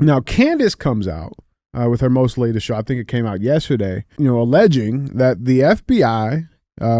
Now, Candace comes out with her most latest show. I think it came out yesterday, alleging that the FBI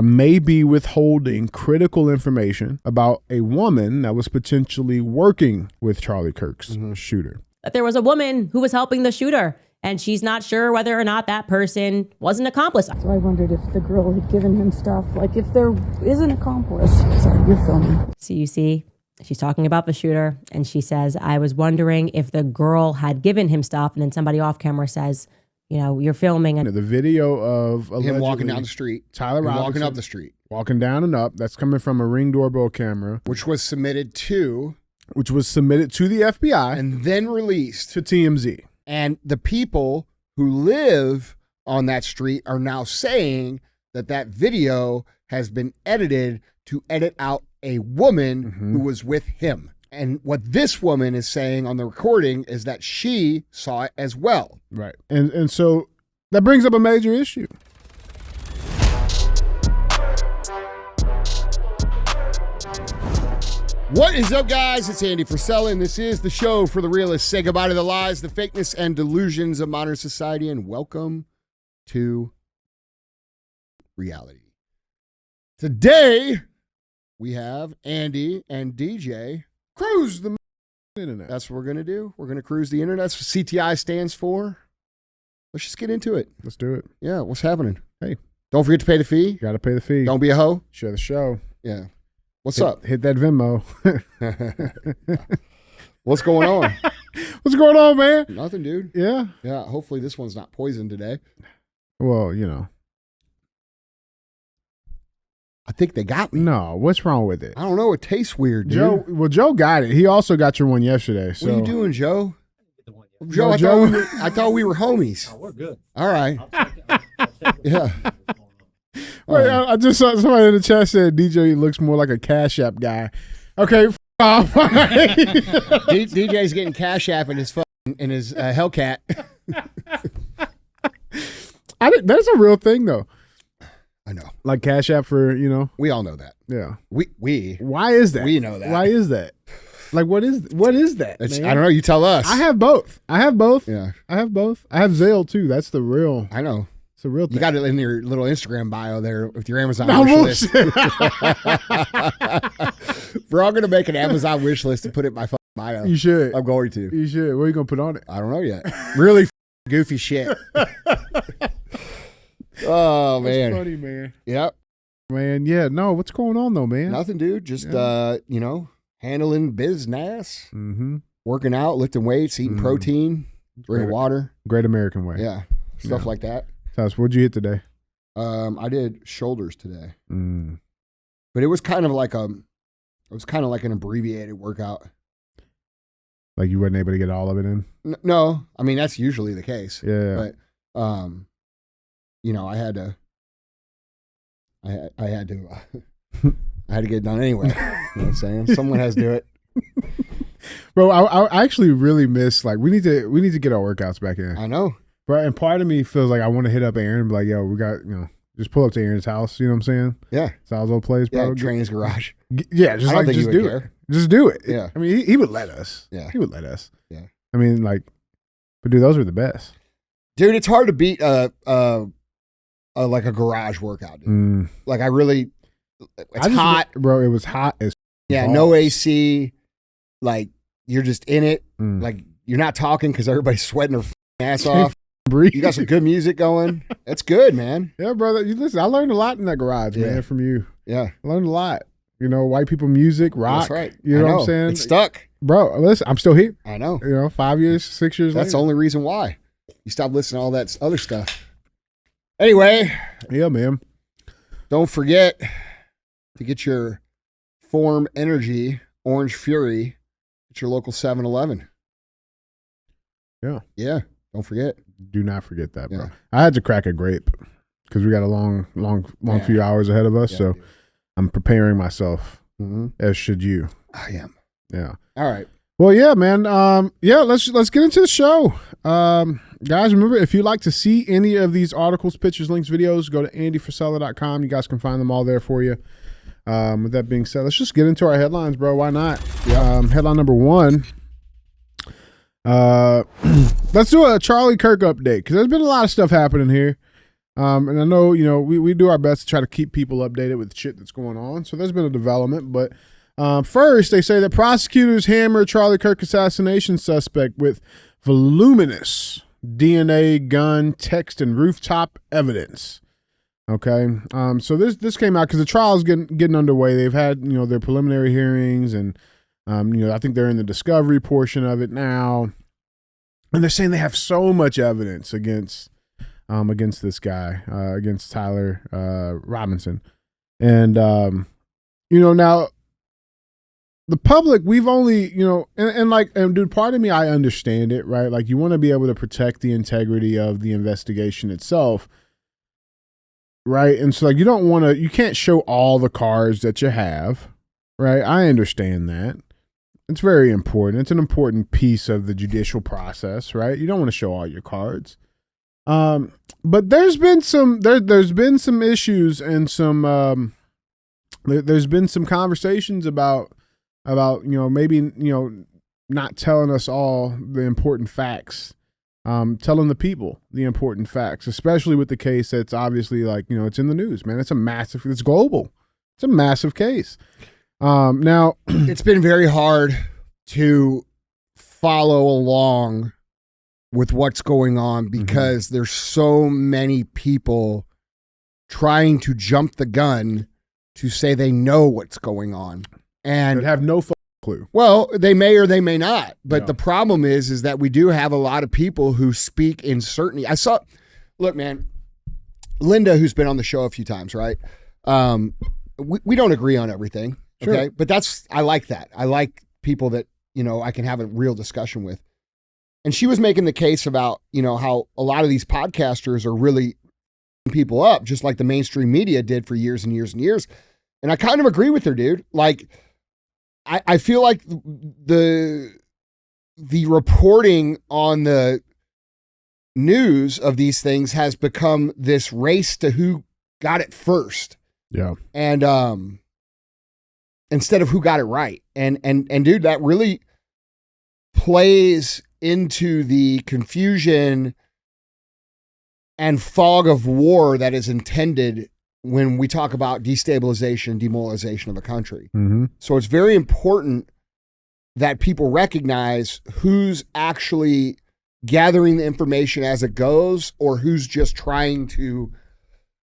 may be withholding critical information about a woman that was potentially working with Charlie Kirk's shooter. That there was a woman who was helping the shooter, and she's not sure whether or not that person was an accomplice. So I wondered if the girl had given him stuff, like if there is an accomplice. Sorry, you're filming. So you see, she's talking about the shooter, and she says, I was wondering if the girl had given him stuff, and then somebody off camera says, you're filming. And the video of him walking down the street. Tyler Robinson walking up the street. Walking down and up. That's coming from a Ring doorbell camera. Which was submitted to the FBI. And then released. To TMZ. And the people who live on that street are now saying that video has been edited to edit out a woman who was with him. And what this woman is saying on the recording is that she saw it as well. Right. And so that brings up a major issue. What is up, guys? It's Andy Frisella, and this is the show for the realists. Say goodbye to the lies, the fakeness, and delusions of modern society, and welcome to reality. Today, we have Andy and DJ cruise the internet. That's what we're going to do. We're going to cruise the internet. That's what CTI stands for. Let's just get into it. Let's do it. Yeah, what's happening? Hey. Don't forget to pay the fee. You got to pay the fee. Don't be a hoe. Share the show. Yeah. What's up? Hit that Venmo. What's going on? What's going on, man? Nothing, dude. Yeah? Yeah, hopefully this one's not poisoned today. Well, I think they got me. No, what's wrong with it? I don't know. It tastes weird, dude. Joe got it. He also got your one yesterday. So. What are you doing, Joe? Joe, No, I thought we were homies. Oh, we're good. All right. Yeah. Wait, I just saw somebody in the chat said DJ looks more like a Cash App guy. Okay, off. DJ's getting Cash App in his Hellcat. That's a real thing, though. I know. Like Cash App for, We all know that. Yeah. We. Why is that? We know that. Why is that? Like, what is that, man? I don't know. You tell us. I have both. Yeah. I have both. I have Zelle, too. That's the real. I know. It's a real thing. You got it in your little Instagram bio there with your Amazon wish list. We're all going to make an Amazon wish list and put it in my bio. You should. I'm going to. You should. What are you going to put on it? I don't know yet. Really goofy shit. Oh, man. That's funny, man. Yep. Man, yeah. No, what's going on, though, man? Nothing, dude. Just, handling business. Mm-hmm. Working out, lifting weights, eating protein, drinking water. Great American way. Yeah. Stuff like that. Taz, what'd you hit today? I did shoulders today. Mm. But it was kind of like an abbreviated workout. Like you weren't able to get all of it in? No, I mean that's usually the case. Yeah. But I had to I had to get it done anyway. You know what I'm saying? Someone has to do it. Bro, I actually really miss, like, we need to get our workouts back in. I know. Right, and part of me feels like I want to hit up Aaron and be like, yo, we got, just pull up to Aaron's house, you know what I'm saying? Yeah. It's our old place, bro. Yeah, train his garage. Yeah, just do it. Just do it. Yeah. I mean, he would let us. Yeah. He would let us. Yeah. I mean, like, but dude, those were the best. Dude, it's hard to beat like a garage workout, dude. Like it's hot. Bro, it was hot as yeah, balls. No AC. Like you're just in it. Like you're not talking because everybody's sweating their ass off. Breathe. You got some good music going. That's good, man. Yeah, brother. You listen, I learned a lot in that garage, man, from you. Yeah. I learned a lot. White people music, rock. That's right. You know what I'm saying? It's stuck. Bro, listen, I'm still here. I know. 5 years, 6 years That's later. the only reason why. You stop listening to all that other stuff. Anyway. Yeah, man. Don't forget to get your Form Energy Orange Fury at your local 7-Eleven. Yeah. Yeah. Don't forget. Do not forget that, bro. Yeah. I had to crack a grape because we got a long few hours ahead of us. Yeah, so dude. I'm preparing myself, as should you. I am. Yeah. All right. Well, yeah, man. Let's get into the show. Guys, remember, if you'd like to see any of these articles, pictures, links, videos, go to andyfrisella.com. You guys can find them all there for you. With that being said, let's just get into our headlines, bro. Why not? Yeah. Headline number one. Let's do a Charlie Kirk update because there's been a lot of stuff happening here. And I know, we do our best to try to keep people updated with shit that's going on. So there's been a development. But first, they say that prosecutors hammer Charlie Kirk assassination suspect with voluminous DNA, gun, text, and rooftop evidence. Okay. So this came out because the trial's getting underway. They've had, their preliminary hearings and, I think they're in the discovery portion of it now. And they're saying they have so much evidence against this guy, against Tyler Robinson. And, now the public, we've only, and dude, part of me, I understand it, right? Like you want to be able to protect the integrity of the investigation itself. Right. And so like, you can't show all the cards that you have. Right. I understand that. It's very important. It's an important piece of the judicial process, right? You don't want to show all your cards. But there's been some issues and some there's been some conversations about maybe not telling us all the important facts, telling the people the important facts, especially with the case that's obviously it's in the news, man. It's global. It's a massive case. Now it's been very hard to follow along with what's going on because there's so many people trying to jump the gun to say they know what's going on and have no clue. Well, they may or they may not, but the problem is that we do have a lot of people who speak in certainty. Look, man, Linda, who's been on the show a few times, right? We don't agree on everything. Sure. Okay. But I like that. I like people that, I can have a real discussion with. And she was making the case about, how a lot of these podcasters are really people up, just like the mainstream media did for years and years and years. And I kind of agree with her, dude. Like, I feel like the reporting on the news of these things has become this race to who got it first. Yeah. And, instead of who got it right. And dude, that really plays into the confusion and fog of war that is intended when we talk about destabilization, demoralization of a country. Mm-hmm. So it's very important that people recognize who's actually gathering the information as it goes or who's just trying to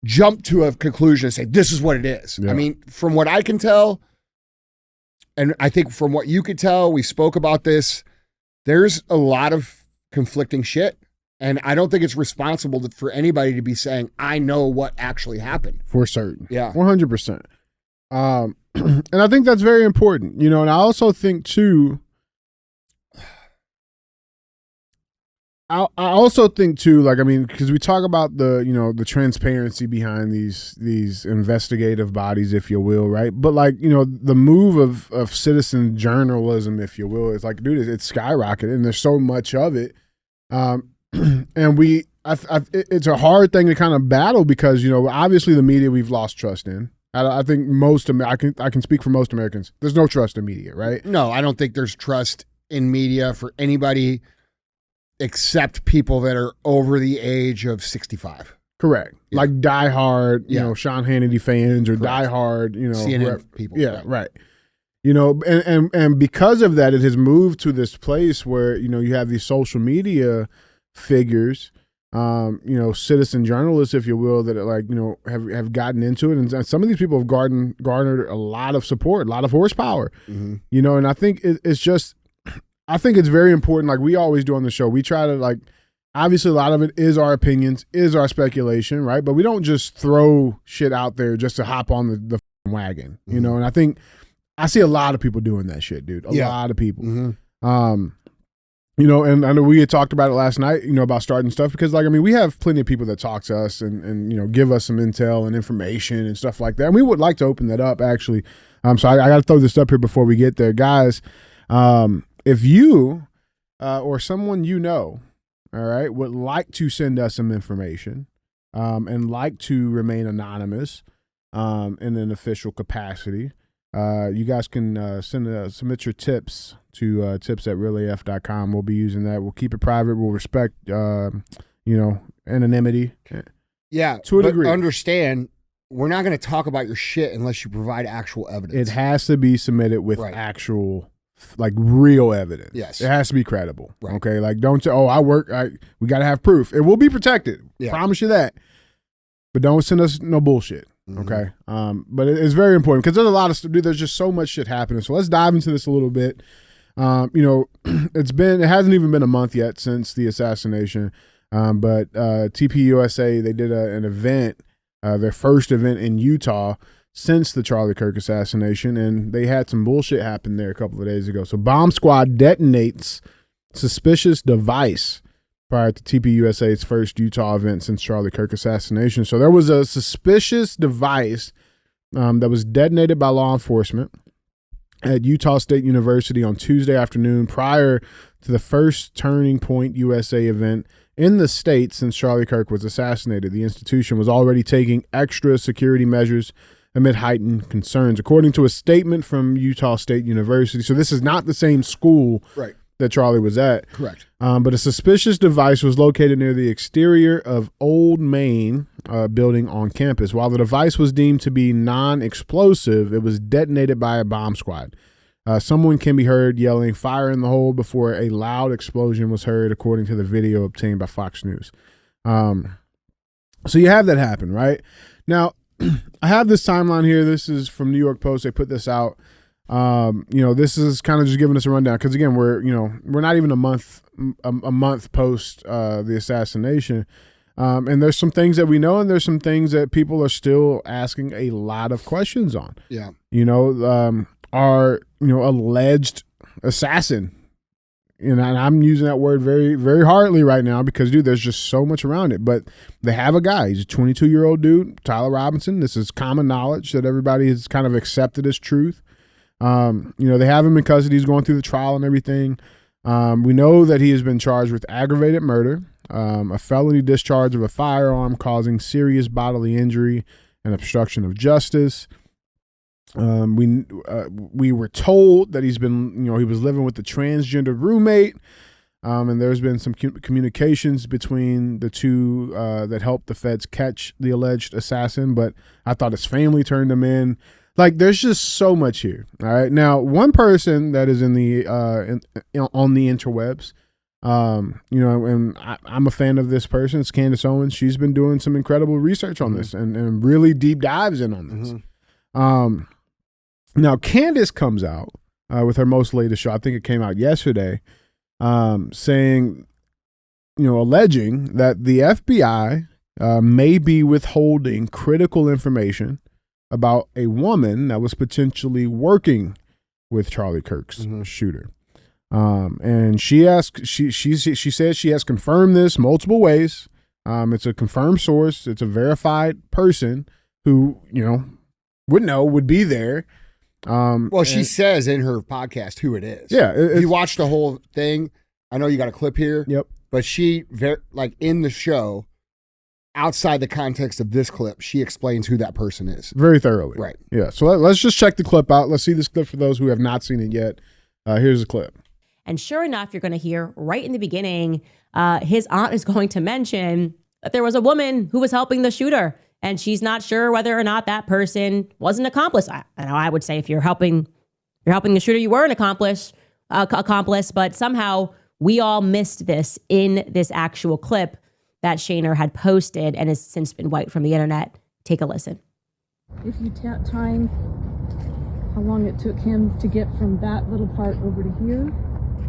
jump to a conclusion and say, this is what it is. Yeah. I mean, from what I can tell, and I think from what you could tell, we spoke about this, there's a lot of conflicting shit. And I don't think it's responsible for anybody to be saying, I know what actually happened. For certain. Yeah. 100%. And I think that's very important, and I also think too, because we talk about the transparency behind these investigative bodies, if you will, right? But the move of citizen journalism, if you will, is dude, it's skyrocketed, and there's so much of it, and it's a hard thing to kind of battle because obviously the media we've lost trust in. I think I can speak for most Americans. There's no trust in media, right? No, I don't think there's trust in media for anybody except people that are over the age of 65. Correct. Yeah. Like diehard, Sean Hannity fans or Correct. diehard, CNN people. Yeah, right. And because of that, it has moved to this place where, you have these social media figures, citizen journalists, if you will, that have gotten into it. And some of these people have garnered a lot of support, a lot of horsepower, and I think I think it's very important. Like we always do on the show, we try to obviously a lot of it is our opinions, is our speculation, right? But we don't just throw shit out there just to hop on the wagon, and I think I see a lot of people doing that shit, dude. A lot of people. And I know we had talked about it last night, about starting stuff because we have plenty of people that talk to us and give us some intel and information and stuff like that. And we would like to open that up actually. So I got to throw this up here before we get there, guys. If you or someone all right, would like to send us some information and like to remain anonymous in an official capacity, You guys can submit your tips to tips@reallyf.com. We'll be using that. We'll keep it private. We'll respect, anonymity. Yeah, to a but degree. Understand, we're not going to talk about your shit unless you provide actual evidence. It has to be submitted with Right. actual, like, real evidence. Yes. It has to be credible. Right. Okay, like, don't say, we got to have proof. It will be protected. Yeah. Promise you that. But don't send us no bullshit. Mhm. Okay. But it's very important because there's a lot of stuff. Dude, there's just so much shit happening. So let's dive into this a little bit. It hasn't even been a month yet since the assassination. But TPUSA, they did an event, their first event in Utah since the Charlie Kirk assassination, and they had some bullshit happen there a couple of days ago. So Bomb Squad detonates suspicious device prior to TPUSA's first Utah event since Charlie Kirk assassination. So there was a suspicious device that was detonated by law enforcement at Utah State University on Tuesday afternoon prior to the first Turning Point USA event in the state since Charlie Kirk was assassinated. The institution was already taking extra security measures amid heightened concerns, according to a statement from Utah State University. So this is not the same school Right. that Charlie was at. Correct. But a suspicious device was located near the exterior of Old Main building on campus. While the device was deemed to be non-explosive, it was detonated by a bomb squad. Someone can be heard yelling "fire in the hole" before a loud explosion was heard, according to the video obtained by Fox News. So you have that happen, right? Now, I have this timeline here. This is from New York Post. They put this out. This is kind of just giving us a rundown because again, we're not even a month post the assassination, and there's some things that we know, and there's some things that people are still asking a lot of questions on. Yeah. Our alleged assassin, and I'm using that word very, very hardly right now because, dude, there's just so much around it. But they have a guy. He's a 22-year-old dude, Tyler Robinson. This is common knowledge that everybody has kind of accepted as truth. They have him in custody. He's going through the trial and everything. We know that he has been charged with aggravated murder, a felony discharge of a firearm causing serious bodily injury, and obstruction of justice. We were told that he's been, he was living with a transgender roommate, and there's been some communications between the two that helped the feds catch the alleged assassin. But I thought his family turned him in. Like, there's just so much here. All right. Now, one person that is in the on the interwebs, and I'm a fan of this person. It's Candace Owens. She's been doing some incredible research on this and really deep dives in on this. Now, Candace comes out with her most latest show. I think it came out yesterday, saying, alleging that the FBI may be withholding critical information about a woman that was potentially working with Charlie Kirk's shooter. And she said she has confirmed this multiple ways. It's a confirmed source. It's a verified person who, would be there. She says in her podcast who it is. Yeah. If you watch the whole thing, I know you got a clip here. Yep. But she, in the show, outside the context of this clip, she explains who that person is. Very thoroughly. Right. Yeah. So let's just check the clip out. Let's see this clip for those who have not seen it yet. Here's the clip. And sure enough, you're going to hear right in the beginning, his aunt is going to mention that there was a woman who was helping the shooter, and she's not sure whether or not that person was an accomplice. I would say if you're helping the shooter, you were an accomplice, but somehow we all missed this in this actual clip that Shaner had posted and has since been wiped from the internet. Take a listen. If you time how long it took him to get from that little part over to here,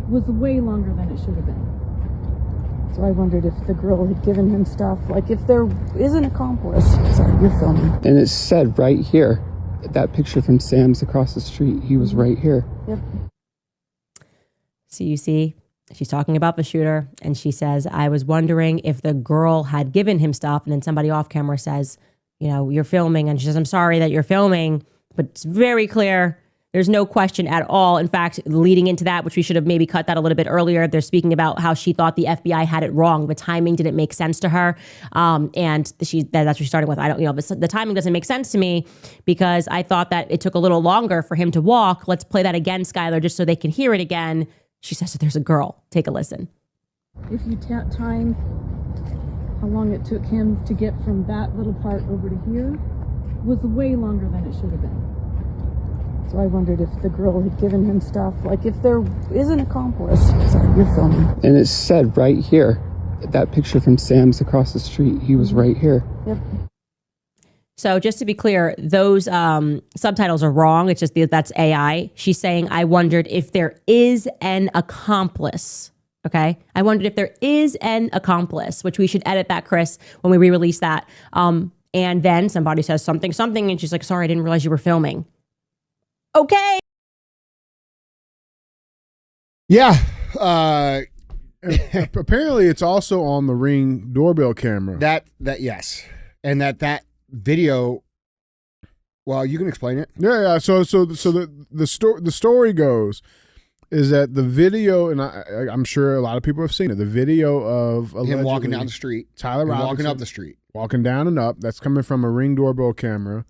was way longer than it should have been. So I wondered if the girl had given him stuff, like if there is an accomplice. Sorry, you're filming. And it said right here, that picture from Sam's across the street, he was right here. Yep. So you see, she's talking about the shooter, and she says, I was wondering if the girl had given him stuff, and then somebody off camera says, you're filming, and she says, I'm sorry that you're filming, but it's very clear There's no question at all. In fact, leading into that, which we should have maybe cut that a little bit earlier, they're speaking about how she thought the FBI had it wrong. The timing didn't make sense to her. And that's what she's starting with. I don't, the timing doesn't make sense to me because I thought that it took a little longer for him to walk. Let's play that again, Skylar, just so they can hear it again. She says that there's a girl. Take a listen. If you time how long it took him to get from that little part over to here was way longer than it should have been. So I wondered if the girl had given him stuff, like if there is an accomplice. Sorry, you're filming. And it said right here, that picture from Sam's across the street, he was right here. Yep. So just to be clear, those subtitles are wrong. It's just that's AI. She's saying, I wondered if there is an accomplice. Okay. I wondered if there is an accomplice, which we should edit that, Chris, when we re-release that. And then somebody says something, and she's like, sorry, I didn't realize you were filming. Okay. Yeah. Apparently, it's also on the Ring doorbell camera. That yes, and that video. Well, you can explain it. Yeah. So the story goes is that the video, and I'm sure a lot of people have seen it. The video of him walking down the street, Tyler Robinson walking up the street, walking down and up. That's coming from a Ring doorbell camera,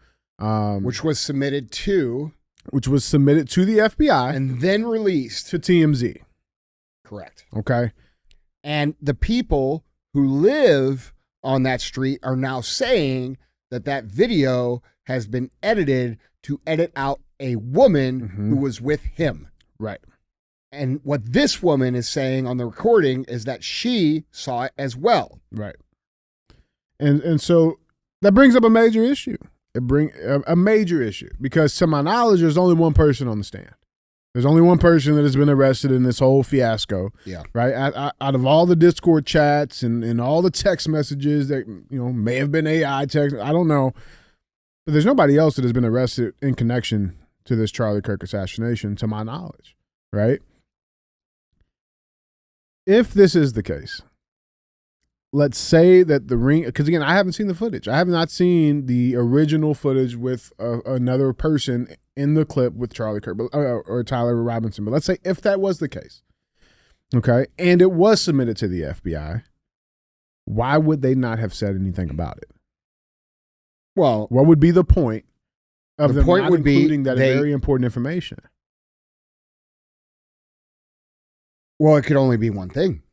which was submitted to the FBI and then released to TMZ. Correct. Okay. And the people who live on that street are now saying that video has been edited to edit out a woman who was with him. Right. And what this woman is saying on the recording is that she saw it as well. Right. And so that brings up a major issue. It brings a major issue because to my knowledge, there's only one person on the stand. There's only one person that has been arrested in this whole fiasco. Yeah. Right. Out of all the Discord chats and all the text messages that, may have been AI text, I don't know. But there's nobody else that has been arrested in connection to this Charlie Kirk assassination, to my knowledge. Right. If this is the case, let's say that the Ring, because again, I haven't seen the footage. I have not seen the original footage with another person in the clip with Charlie Kirk or Tyler Robinson. But let's say if that was the case, okay, and it was submitted to the FBI, why would they not have said anything about it? Well, what would be the point of them point not would including be that very important information? Well, it could only be one thing.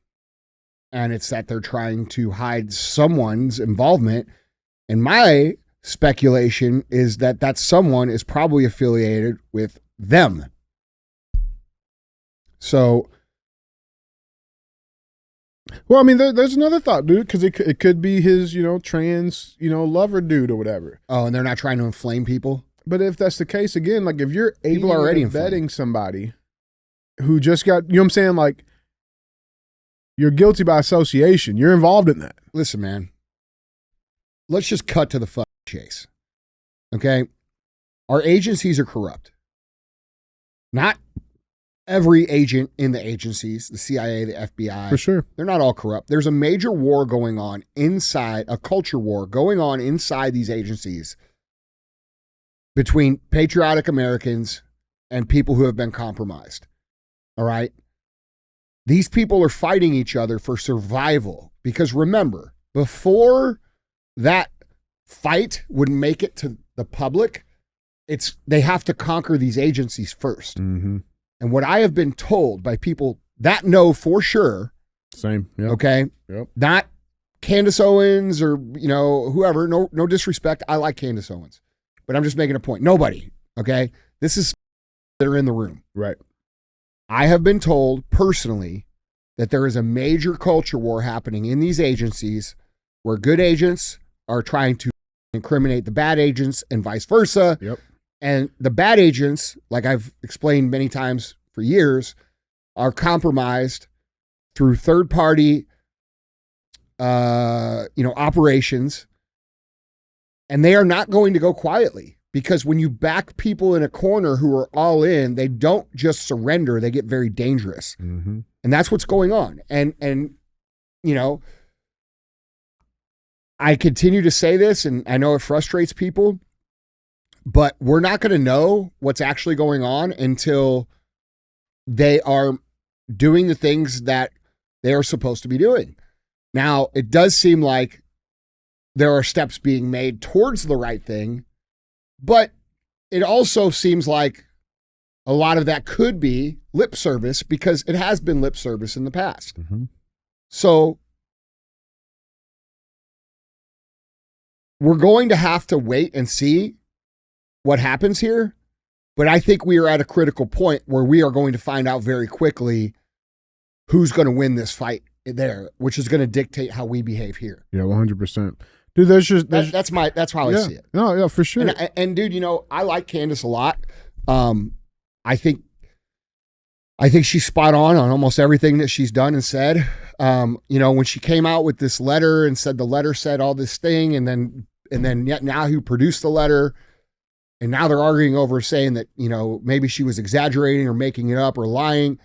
And it's that they're trying to hide someone's involvement. And my speculation is that someone is probably affiliated with them. So, well, I mean, there's another thought, dude, because it could be his, trans, lover dude or whatever. Oh, and they're not trying to inflame people? But if that's the case, again, like if you're people are already vetting somebody who just got, you know what I'm saying? Like, you're guilty by association. You're involved in that. Listen, man, let's just cut to the fucking chase. Okay? Our agencies are corrupt. Not every agent in the agencies, the CIA, the FBI. For sure. They're not all corrupt. There's a major war going on inside, a culture war going on inside these agencies between patriotic Americans and people who have been compromised. All right? These people are fighting each other for survival because remember, before that fight would make it to the public, they have to conquer these agencies first. Mm-hmm. And what I have been told by people that know for sure, same, yep. Okay, yep. Not Candace Owens or whoever. No disrespect. I like Candace Owens, but I'm just making a point. Nobody. Okay, this is that are in the room. Right. I have been told personally that there is a major culture war happening in these agencies where good agents are trying to incriminate the bad agents and vice versa. Yep. And the bad agents, like I've explained many times for years, are compromised through third-party, operations, and they are not going to go quietly. Because when you back people in a corner who are all in, they don't just surrender, they get very dangerous. Mm-hmm. And that's what's going on. And I continue to say this, and I know it frustrates people, But we're not going to know what's actually going on until they are doing the things that they are supposed to be doing. Now, it does seem like there are steps being made towards the right thing, but it also seems like a lot of that could be lip service because it has been lip service in the past. Mm-hmm. So we're going to have to wait and see what happens here. But I think we are at a critical point where we are going to find out very quickly who's going to win this fight there, which is going to dictate how we behave here. Yeah, 100%. Dude, that's how I see it. No, yeah, for sure. And dude, you know, I like Candace a lot. I think she's spot on almost everything that she's done and said. You know, when she came out with this letter and said the letter said all this thing, and then yet now who produced the letter, and now they're arguing over saying that, you know, maybe she was exaggerating or making it up or lying.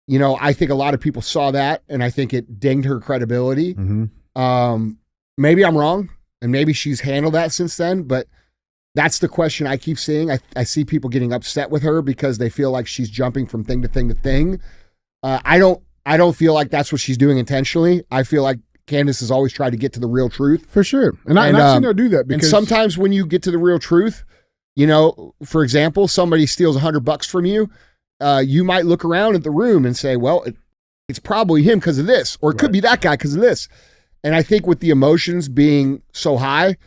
You know, I think a lot of people saw that, and I think it dinged her credibility. Mm-hmm. Maybe I'm wrong, and maybe she's handled that since then, but that's the question I keep seeing. I see people getting upset with her because they feel like she's jumping from thing to thing to thing. I don't feel like that's what she's doing intentionally. I feel like Candace has always tried to get to the real truth. For sure. And I've seen her do that. Because and sometimes when you get to the real truth, you know, for example, somebody steals $100 from you, you might look around at the room and say, well, it's probably him because of this, or it could be that guy because of this. And I think with the emotions being so high,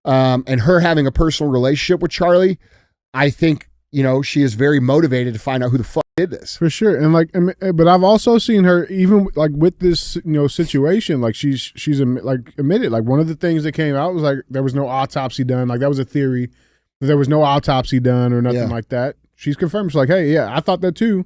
and her having a personal relationship with Charlie, I think, you know, she is very motivated to find out who the fuck did this. For sure. And but I've also seen her even like with this, you know, situation, like she's like admitted, like one of the things that came out was like there was no autopsy done. Like that was a theory that there was no autopsy done or nothing like that. She's confirmed. She's like, hey, yeah, I thought that too.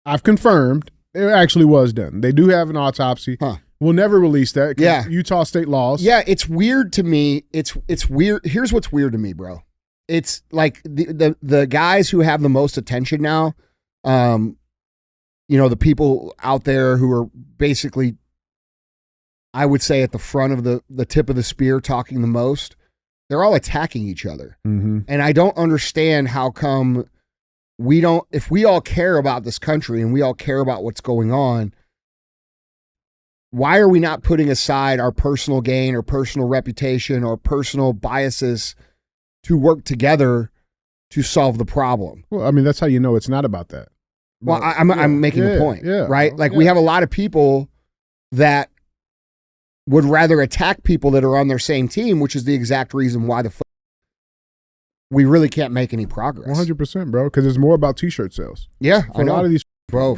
I've confirmed it actually was done. They do have an autopsy. Huh. We'll never release that. Yeah. Utah state laws. Yeah, it's weird to me. It's weird. Here's what's weird to me, bro. It's like the guys who have the most attention now, you know, the people out there who are basically, I would say, at the front of the tip of the spear talking the most, they're all attacking each other. Mm-hmm. And I don't understand how come if we all care about this country and we all care about what's going on, why are we not putting aside our personal gain or personal reputation or personal biases to work together to solve the problem? Well, I mean, that's how you know it's not about that. Well, I'm making a point, right? Like we have a lot of people that would rather attack people that are on their same team, which is the exact reason why we really can't make any progress. 100%, bro, because it's more about T-shirt sales. Yeah, For a lot of these bro.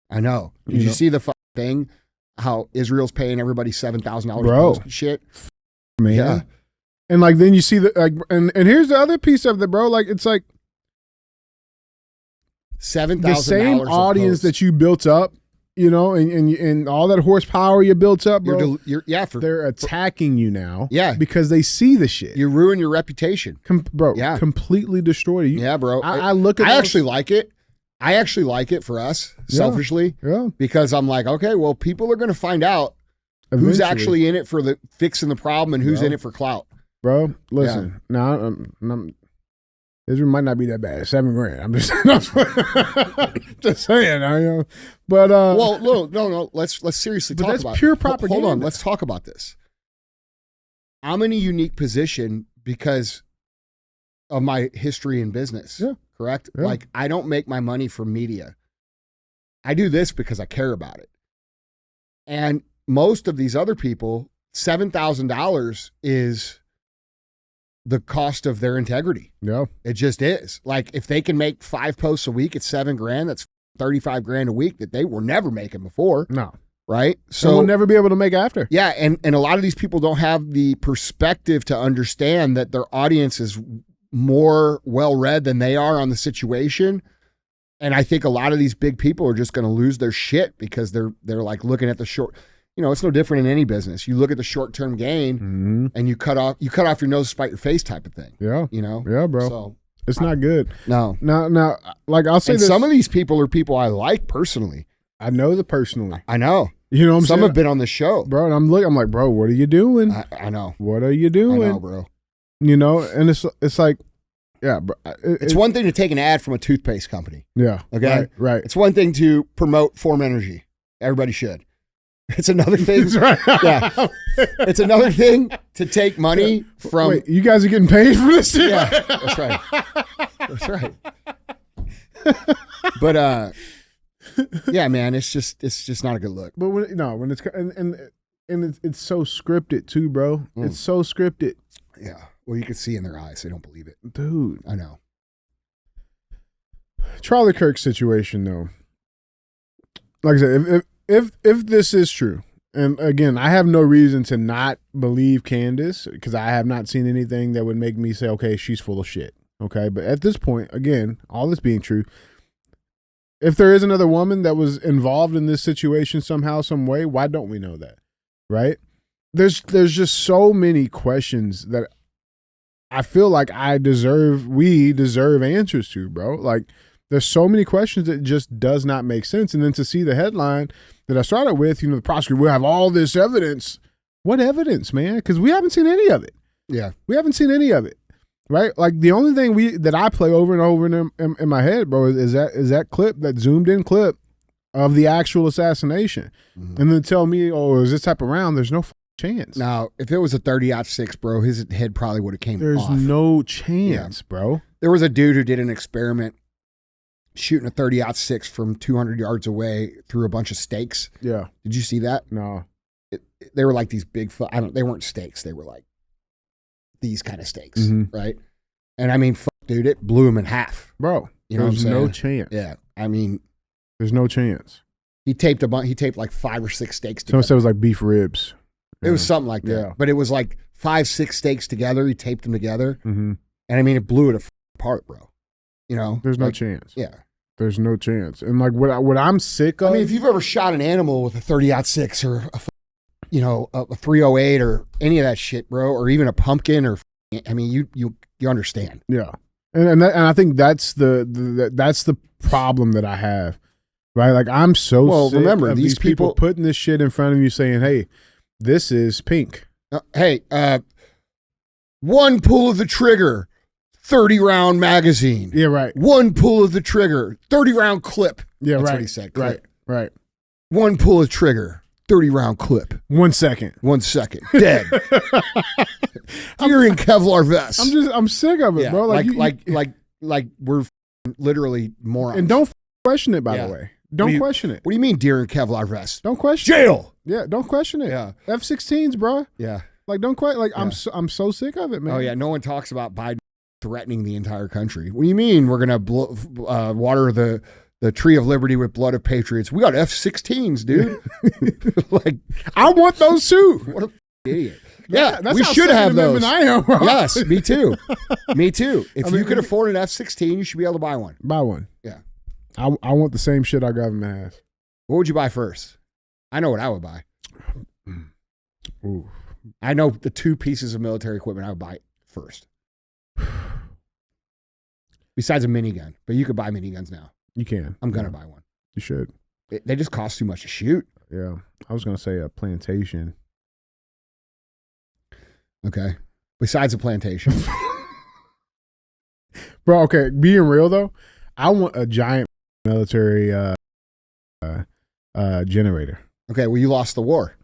I know. Did you see the thing? How Israel's paying everybody $7,000 post shit, man. Yeah. And like then you see the like, and here's the other piece of it, bro. Like it's like $7,000. The same audience that you built up, you know, and all that horsepower you built up, bro. They're attacking you now, because they see the shit. You ruin your reputation, bro. Completely destroyed you. Yeah, bro. I look at. I actually like it. I actually like it for us, selfishly, because I'm like, okay, well, people are going to find out who's actually in it for the fixing the problem and who's in it for clout. Bro, listen, now Israel might not be that bad. $7,000. I'm just saying. You know, but well, no. Let's seriously talk about it. That's pure propaganda. Hold on, let's talk about this. I'm in a unique position because of my history in business. Yeah. Correct? Yeah. Like, I don't make my money from media. I do this because I care about it. And most of these other people, $7,000 is the cost of their integrity. Yeah. It just is. Like, if they can make 5 posts a week at $7,000, that's $35,000 a week that they were never making before. No. Right? So we'll never be able to make after. Yeah. And a lot of these people don't have the perspective to understand that their audience is more well-read than they are on the situation. And I think a lot of these big people are just going to lose their shit because they're like looking at the short, you know, it's no different in any business. You look at the short-term gain and you cut off your nose to spite your face type of thing. Yeah. You know? Yeah, bro. So it's not good. No. Now, like I'll say this. Some of these people are people I like personally. I know them personally. I know. You know what I'm saying? Some have been on the show. Bro, and I'm like, bro, what are you doing? I know. What are you doing? I know, bro. You know, and it's like, Yeah, but It's one thing to take an ad from a toothpaste company. Yeah. Okay. Right. It's one thing to promote Form Energy. Everybody should. It's another thing. Right. Yeah. It's another thing to take money from. Wait, you guys are getting paid for this shit? Yeah, that's right. That's right. But yeah, man, it's just not a good look. But when it's and it's so scripted too, bro. It's so scripted. Yeah. Well, you can see in their eyes they don't believe it, dude. I know. Charlie Kirk situation, though. Like I said, if this is true, and again, I have no reason to not believe Candace because I have not seen anything that would make me say, okay, she's full of shit. Okay, but at this point, again, all this being true, if there is another woman that was involved in this situation somehow, some way, why don't we know that? Right? There's just so many questions that I feel like we deserve answers to, bro. Like, there's so many questions that just does not make sense. And then to see the headline that I started with, the prosecutor will have all this evidence. What evidence, man? Because we haven't seen any of it. Yeah. We haven't seen any of it. Right? Like, the only thing that I play over and over in my head, bro, is that clip, that zoomed in clip of the actual assassination. Mm-hmm. And then tell me, oh, it was this type of round. There's no chance. Now, if it was a 30-06, bro, his head probably would have came There's off. no chance, bro. There was a dude who did an experiment shooting a 30-06 from 200 yards away through a bunch of stakes. Yeah. Did you see that? No. They were like these big, they weren't stakes. They were like these kind of stakes, right? And I mean, dude, it blew him in half. Bro, you know what I'm saying? No chance. Yeah. I mean. There's no chance. He taped like 5 or 6 stakes together. Someone said it was like beef ribs. It was something like that. Yeah. But it was like 5, 6 stakes together. He taped them together. Mm-hmm. And I mean, it blew it apart, bro. There's no chance. Yeah. There's no chance. And like what I'm sick of. I mean, if you've ever shot an animal with a 30-06 or a 308 or any of that shit, bro, or even a pumpkin, or I mean, you understand. Yeah. And I think that's the problem that I have. Right? Like, I'm so sick of these people putting this shit in front of you saying, hey, this is pink. Hey, one pull of the trigger, 30-round magazine. Yeah, right. One pull of the trigger, 30-round clip. Yeah, That's right. what he said. Clip. Right. One pull of trigger, 30-round clip. 1 second. 1 second. Dead. You're in Kevlar vest. I'm sick of it, bro. Like we're literally morons. And don't question it, by the way. Don't question it. What do you mean, deer in Kevlar vest? Don't question jail. Yeah, don't question it. Yeah. F-16s, bro. Yeah. Like, don't quite. Like, yeah. I'm so sick of it, man. Oh yeah, no one talks about Biden threatening the entire country. What do you mean we're gonna water the tree of liberty with blood of patriots? We got F-16s, dude. Like, I want those too. What a idiot. Yeah, that's we should have those. I am, bro. Yes, me too. Me too. If you could afford an F-16, you should be able to buy one. Buy one. Yeah. I want the same shit our government has. What would you buy first? I know what I would buy. Ooh. I know the 2 pieces of military equipment I would buy first. Besides a minigun. But you could buy miniguns now. You can. I'm going to buy one. You should. They just cost too much to shoot. Yeah. I was going to say a plantation. Okay. Besides a plantation. Bro, okay. Being real, though, I want a giant military generator. Okay, well, you lost the war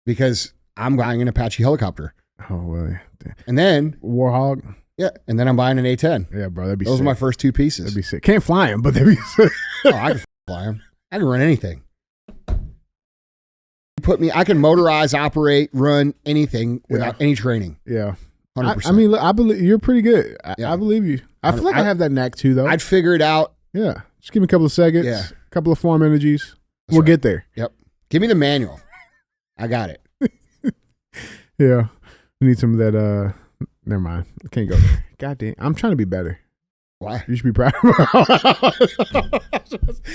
because I'm buying an Apache helicopter. Oh, well. And then Warhog. Yeah, and then I'm buying an A-10. Yeah, bro, that'd be Those sick. are my first 2 pieces. That'd be sick. Can't fly them, but they'd be sick. Oh, I can fly them. I can run anything. I can motorize, operate, run anything without any training. Yeah. 100%. I mean, I believe you're pretty good. I believe you. I feel like I have that knack too, though. I'd figure it out. Yeah. Just give me a couple of seconds. Yeah. A couple of farm energies. That's we'll right. get there. Yep. Give me the manual. I got it. Yeah. We need some of that. Never mind. I can't go there. God damn. I'm trying to be better. Why? You should be proud of me.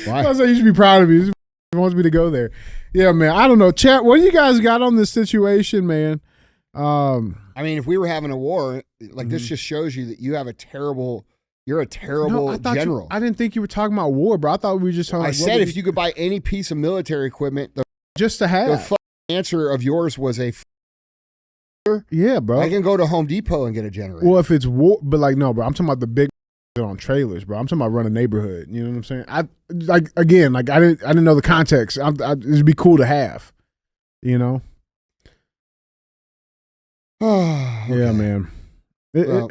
Why? I say you should be proud of me. He wants me to go there. Yeah, man. I don't know. Chat, what do you guys got on this situation, man? I mean, if we were having a war, like this just shows you that you're a terrible general. I didn't think you were talking about war, bro. I thought we were just talking I said if you could buy any piece of military equipment, just to have. the answer of yours was a generator. Yeah, bro. I can go to Home Depot and get a generator. Well, if it's war, but like no, bro. I'm talking about the big on trailers, bro. I'm talking about running a neighborhood. You know what I'm saying? I didn't know the context. It'd be cool to have. You know? Okay. Yeah, man. Well,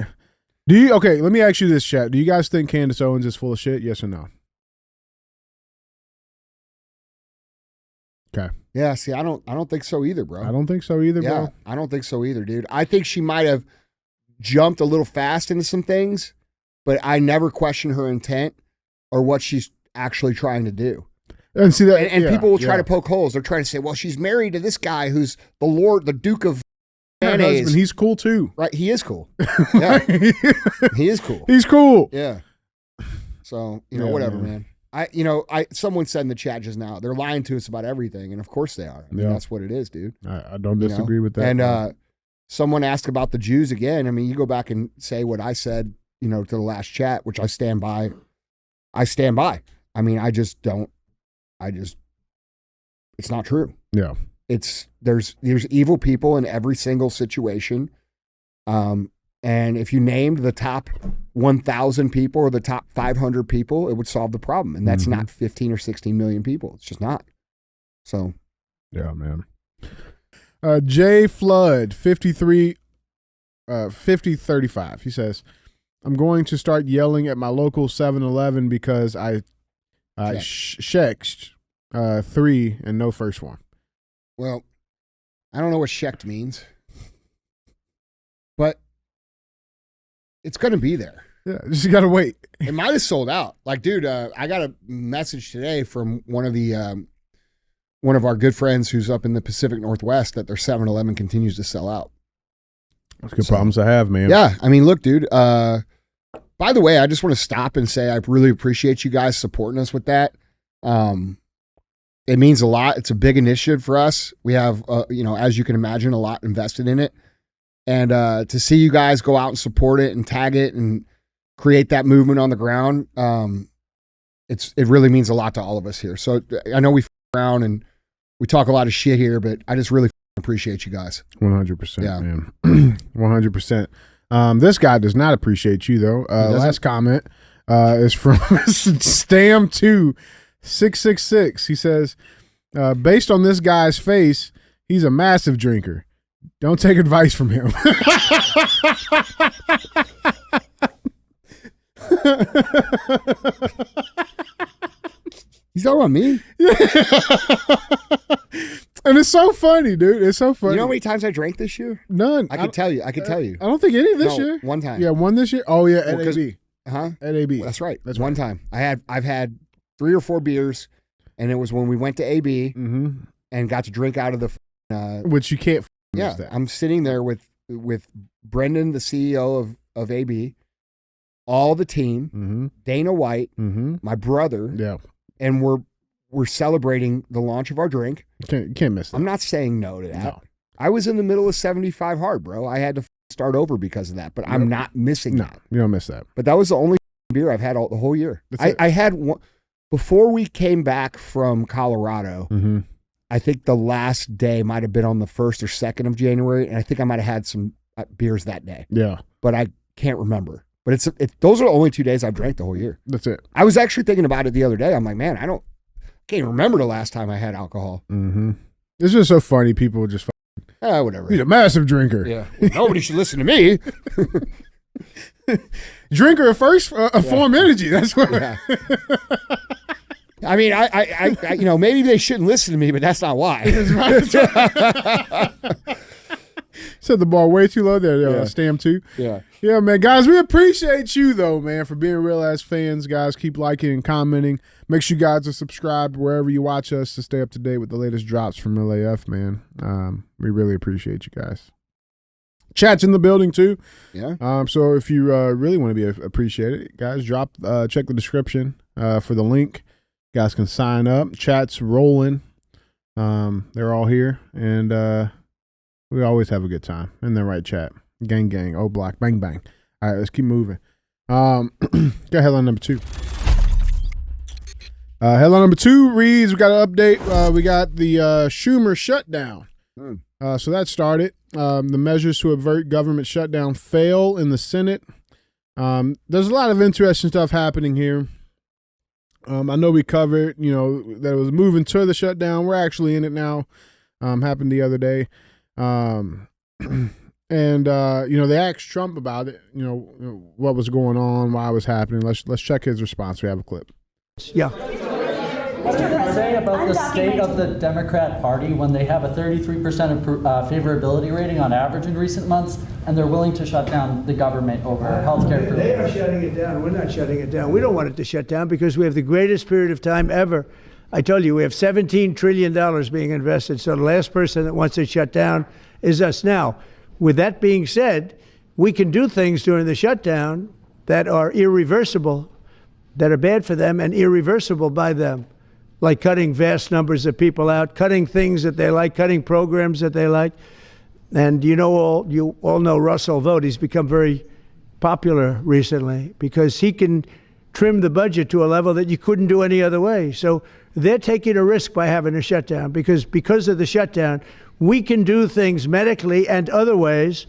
Okay, let me ask you this, chat. Do you guys think Candace Owens is full of shit? Yes or no? Okay. yeah, see, I don't think so either, bro. I don't think so either, yeah, bro. I don't think so either, dude. I think she might have jumped a little fast into some things, but I never question her intent or what she's actually trying to do. And see that, And people will try to poke holes. They're trying to say, well, she's married to this guy who's the Duke of her husband, he's cool too. Right, he is cool. Yeah, he is cool. He's cool. Yeah. So, Yeah, whatever, man. man. Someone said in the chat just now, they're lying to us about everything, and of course they are. I mean, Yeah. that's what it is, dude. I don't disagree with that. And someone asked about the Jews again. I mean, you go back and say what I said, to the last chat, which I stand by. I stand by. I mean, it's not true. Yeah. There's evil people in every single situation. And if you named the top 1,000 people or the top 500 people, it would solve the problem. And that's not 15 or 16 million people. It's just not. So. Yeah, man. Jay Flood, 5035. He says, I'm going to start yelling at my local 7-Eleven because I checked 3 and no first one. Well, I don't know what shecked means, but it's going to be there. Yeah, just got to wait. It might have sold out. Like, dude, I got a message today from one of our good friends who's up in the Pacific Northwest that their 7-Eleven continues to sell out. That's good problems to have, man. Yeah, I mean, look, dude. By the way, I just want to stop and say I really appreciate you guys supporting us with that. It means a lot. It's a big initiative for us. We have, as you can imagine, a lot invested in it. And to see you guys go out and support it and tag it and create that movement on the ground, it really means a lot to all of us here. So I know we around and we talk a lot of shit here, but I just really appreciate you guys. 100%, Yeah. man. 100%. This guy does not appreciate you, though. Last comment is from Stam2666. He says, based on this guy's face, he's a massive drinker. Don't take advice from him. He's talking about me? And it's so funny, dude. It's so funny. You know how many times I drank this year? None. I could tell you. I don't think any this year. One time. Yeah, one this year. Oh yeah, at Well, 'cause- AB. Huh? At AB. That's right. That's one right. time. I've had 3 or 4 beers, and it was when we went to AB and got to drink out of the. Which you can't. Yeah, miss that. I'm sitting there with Brendan, the CEO of AB, all the team, Dana White, my brother, Yeah, and we're celebrating the launch of our drink. you can't miss that. I'm not saying no to that. No. I was in the middle of 75 hard, bro. I had to start over because of that, but I'm not missing No, that. you don't miss that. But that was the only beer I've had the whole year. That's it. I had one before we came back from Colorado. I think the last day might have been on the 1st or 2nd of January, and I think I might have had some beers that day, Yeah, but I can't remember. But those are the only 2 days I've drank the whole year. that's it. I was actually thinking about it the other day. I'm like, man, I can't remember the last time I had alcohol. It's just so funny. People just Whatever. he's a massive drinker. Yeah, nobody should listen to me. Drinker of first form energy. That's what. Yeah. I mean, I maybe they shouldn't listen to me, but that's not why. Set the bar way too low there. Yeah. Stam 2. Yeah. Yeah, man. Guys, we appreciate you, though, man, for being real ass fans. Guys, keep liking and commenting. Make sure you guys are subscribed wherever you watch us to stay up to date with the latest drops from LAF, man. We really appreciate you guys. Chat's in the building, too. Yeah. So if you really want to be appreciated, guys, check the description for the link. You guys can sign up. Chat's rolling. They're all here, and we always have a good time in the right chat. Gang, gang, O block, bang, bang. All right, let's keep moving. Got headline number 2. Headline number 2 reads, we got an update. We got the Schumer shutdown So that started. The measures to avert government shutdown fail in the Senate. There's a lot of interesting stuff happening here. I know we covered, that it was moving to the shutdown. We're actually in it now. Happened the other day. And they asked Trump about it, what was going on, why it was happening. Let's check his response. We have a clip. Yeah. What does it say about the state of the Democrat Party when they have a 33% favorability rating on average in recent months, and they're willing to shut down the government over health care? They are shutting it down. We're not shutting it down. We don't want it to shut down because we have the greatest period of time ever. I told you, we have $17 trillion being invested. So the last person that wants it shut down is us. Now, with that being said, we can do things during the shutdown that are irreversible, that are bad for them and irreversible by them, like cutting vast numbers of people out, cutting things that they like, cutting programs that they like. And you all know Russell Vought. He's become very popular recently because he can trim the budget to a level that you couldn't do any other way. So they're taking a risk by having a shutdown because of the shutdown, we can do things medically and other ways,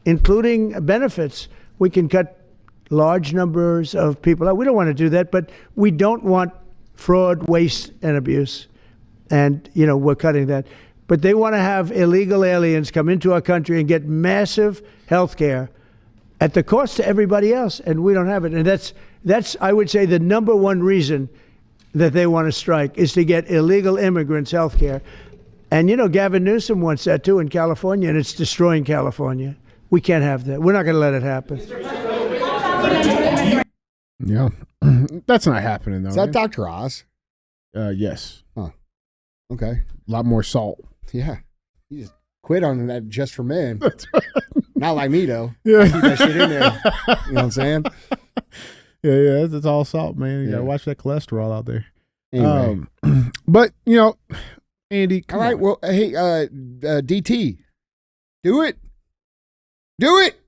including benefits. We can cut large numbers of people out. We don't want to do that, but we don't want fraud, waste, and abuse. And, we're cutting that. But they want to have illegal aliens come into our country and get massive health care at the cost to everybody else, and we don't have it. And that's I would say, the number one reason that they want to strike is to get illegal immigrants health care. And, Gavin Newsom wants that, too, in California, and it's destroying California. We can't have that. We're not going to let it happen. Yeah. That's not happening, though. Is that Dr. Oz? Yes. Huh. Okay. A lot more salt. Yeah. You just quit on that just for men. That's right. Not like me, though. Yeah. I keep that shit in there. You know what I'm saying? Yeah, it's all salt, man. You gotta watch that cholesterol out there. Anyway. But, Andy, all right. On. Well, hey, DT, do it. Do it.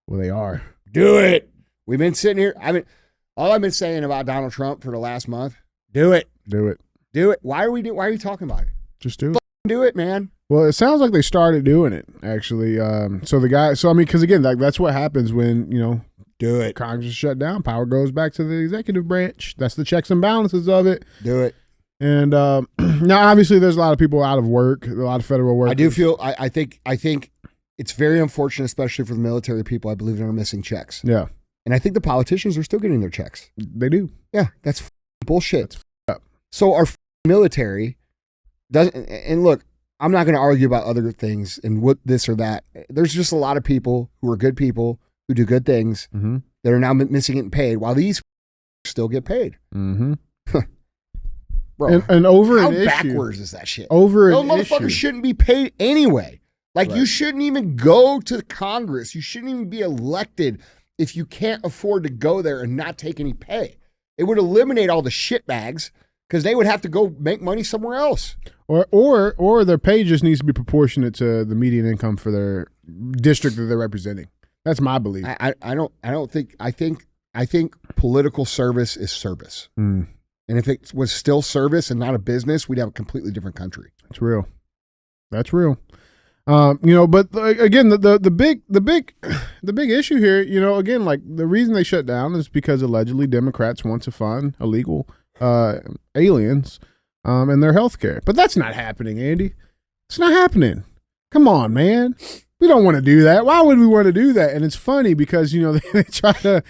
Well, they are. Do it. We've been sitting here. All I've been saying about Donald Trump for the last month, do it. Do it. Do it. Why are you talking about it? Just do it. Do it, man. Well, it sounds like they started doing it, actually. Because again, that's what happens when, do it. Congress is shut down. Power goes back to the executive branch. That's the checks and balances of it. Do it. And now, obviously, there's a lot of people out of work, a lot of federal work. I do feel, I think it's very unfortunate, especially for the military people, I believe, that are missing checks. Yeah. And I think the politicians are still getting their checks. They do. Yeah, that's bullshit. That's so our military doesn't, and look, I'm not going to argue about other things and what this or that. There's just a lot of people who are good people who do good things that are now missing getting paid while these still get paid. Mm-hmm. Bro, and over how an issue. backwards is that shit? Over those an motherfuckers issue. shouldn't be paid anyway. Like, Right. You shouldn't even go to Congress. You shouldn't even be elected if you can't afford to go there and not take any pay. It would eliminate all the shitbags because they would have to go make money somewhere else. Or their pay just needs to be proportionate to the median income for their district that they're representing. That's my belief. I think political service is service. Mm. And if it was still service and not a business, we'd have a completely different country. That's real. That's real. But again, the big issue here, again, like the reason they shut down is because allegedly Democrats want to fund illegal aliens and their health care. But that's not happening, Andy. It's not happening. Come on, man. We don't want to do that. Why would we want to do that? And it's funny because, they try to,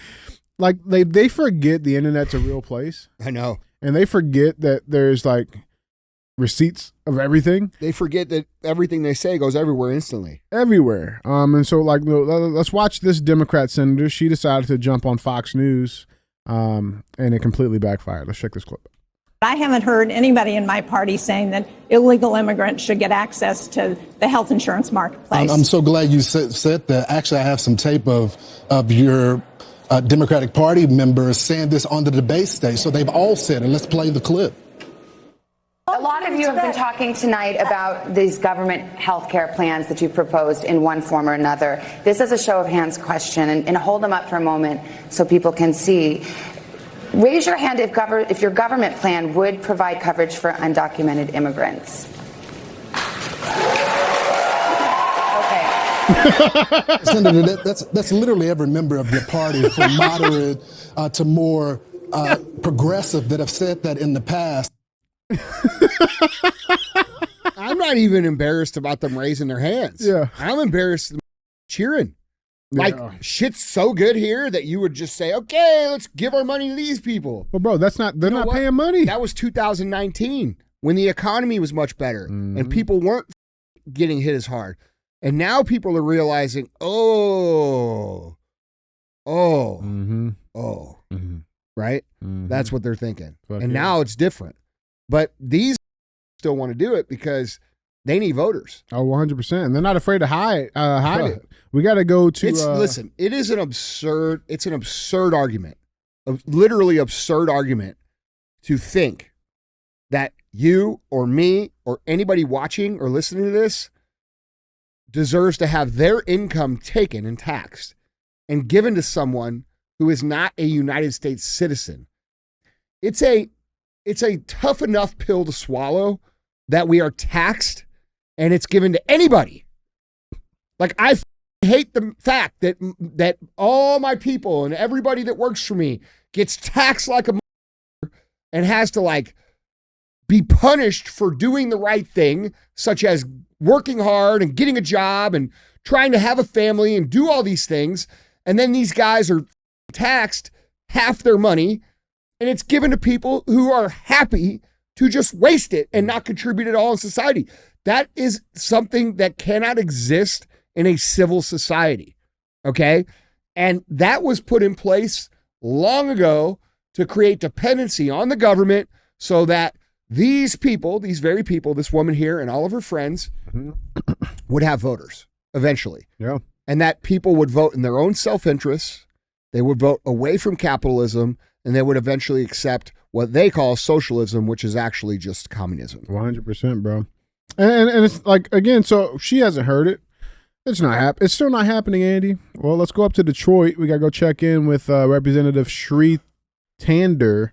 like, they forget the internet's a real place. I know. And they forget that there's, like, receipts of everything. They forget that everything they say goes everywhere instantly. Everywhere. And so, like, let's watch this Democrat senator. She decided to jump on Fox News, and it completely backfired. Let's check this clip. I haven't heard anybody in my party saying that illegal immigrants should get access to the health insurance marketplace. I'm so glad you said that. Actually, I have some tape of your Democratic Party members saying this on the debate stage. So they've all said it. Let's play the clip. A lot of you have been talking tonight about these government health care plans that you've proposed in one form or another. This is a show of hands question, and hold them up for a moment so people can see. Raise your hand if your government plan would provide coverage for undocumented immigrants. Senator, that's literally every member of your party, from moderate to more progressive, that have said that in the past. I'm not even embarrassed about them raising their hands. Yeah. I'm embarrassed cheering. Like, shit's so good here that you would just say, okay, let's give our money to these people. Well, bro, they're not paying money. That was 2019 when the economy was much better and people weren't getting hit as hard. And now people are realizing, right? That's what they're thinking. Now it's different. But these still want to do it because they need voters. Oh, 100%. And they're not afraid to hide it. We got to go to... listen, it's an absurd argument, a literally absurd argument to think that you or me or anybody watching or listening to this deserves to have their income taken and taxed and given to someone who is not a United States citizen. It's a tough enough pill to swallow that we are taxed and it's given to anybody. Like, I hate the fact that all my people and everybody that works for me gets taxed like a and has to like be punished for doing the right thing, such as working hard and getting a job and trying to have a family and do all these things. And then these guys are taxed half their money and it's given to people who are happy to just waste it and not contribute at all in society. That is something that cannot exist in a civil society, okay? And that was put in place long ago to create dependency on the government so that these people, these very people, this woman here and all of her friends would have voters eventually. Yeah. And that people would vote in their own self-interest. They would vote away from capitalism and they would eventually accept what they call socialism, which is actually just communism. 100%, bro. And it's like, again, so she hasn't heard it. It's still not happening, Andy. Well, let's go up to Detroit. We got to go check in with Representative Shree Tander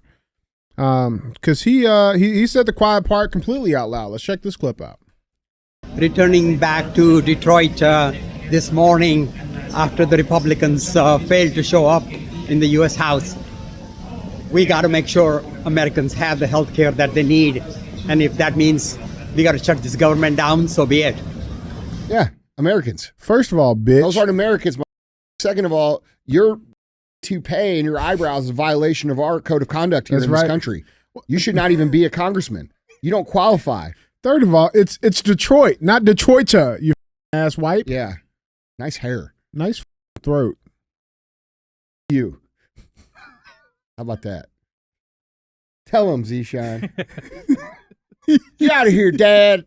because he said the quiet part completely out loud. Let's check this clip out. Returning back to Detroit this morning after the Republicans failed to show up in the U.S. House. We got to make sure Americans have the health care that they need. And if that means we got to shut this government down, so be it. Yeah. Americans. First of all, bitch. Those aren't Americans. Second of all, your toupee and your eyebrows is a violation of our code of conduct here in this country. You should not even be a congressman. You don't qualify. Third of all, it's Detroit, not Detroita, you ass wipe. Yeah. Nice hair. Nice throat. You. How about that? Tell him, Zishan. Get out of here, Dad.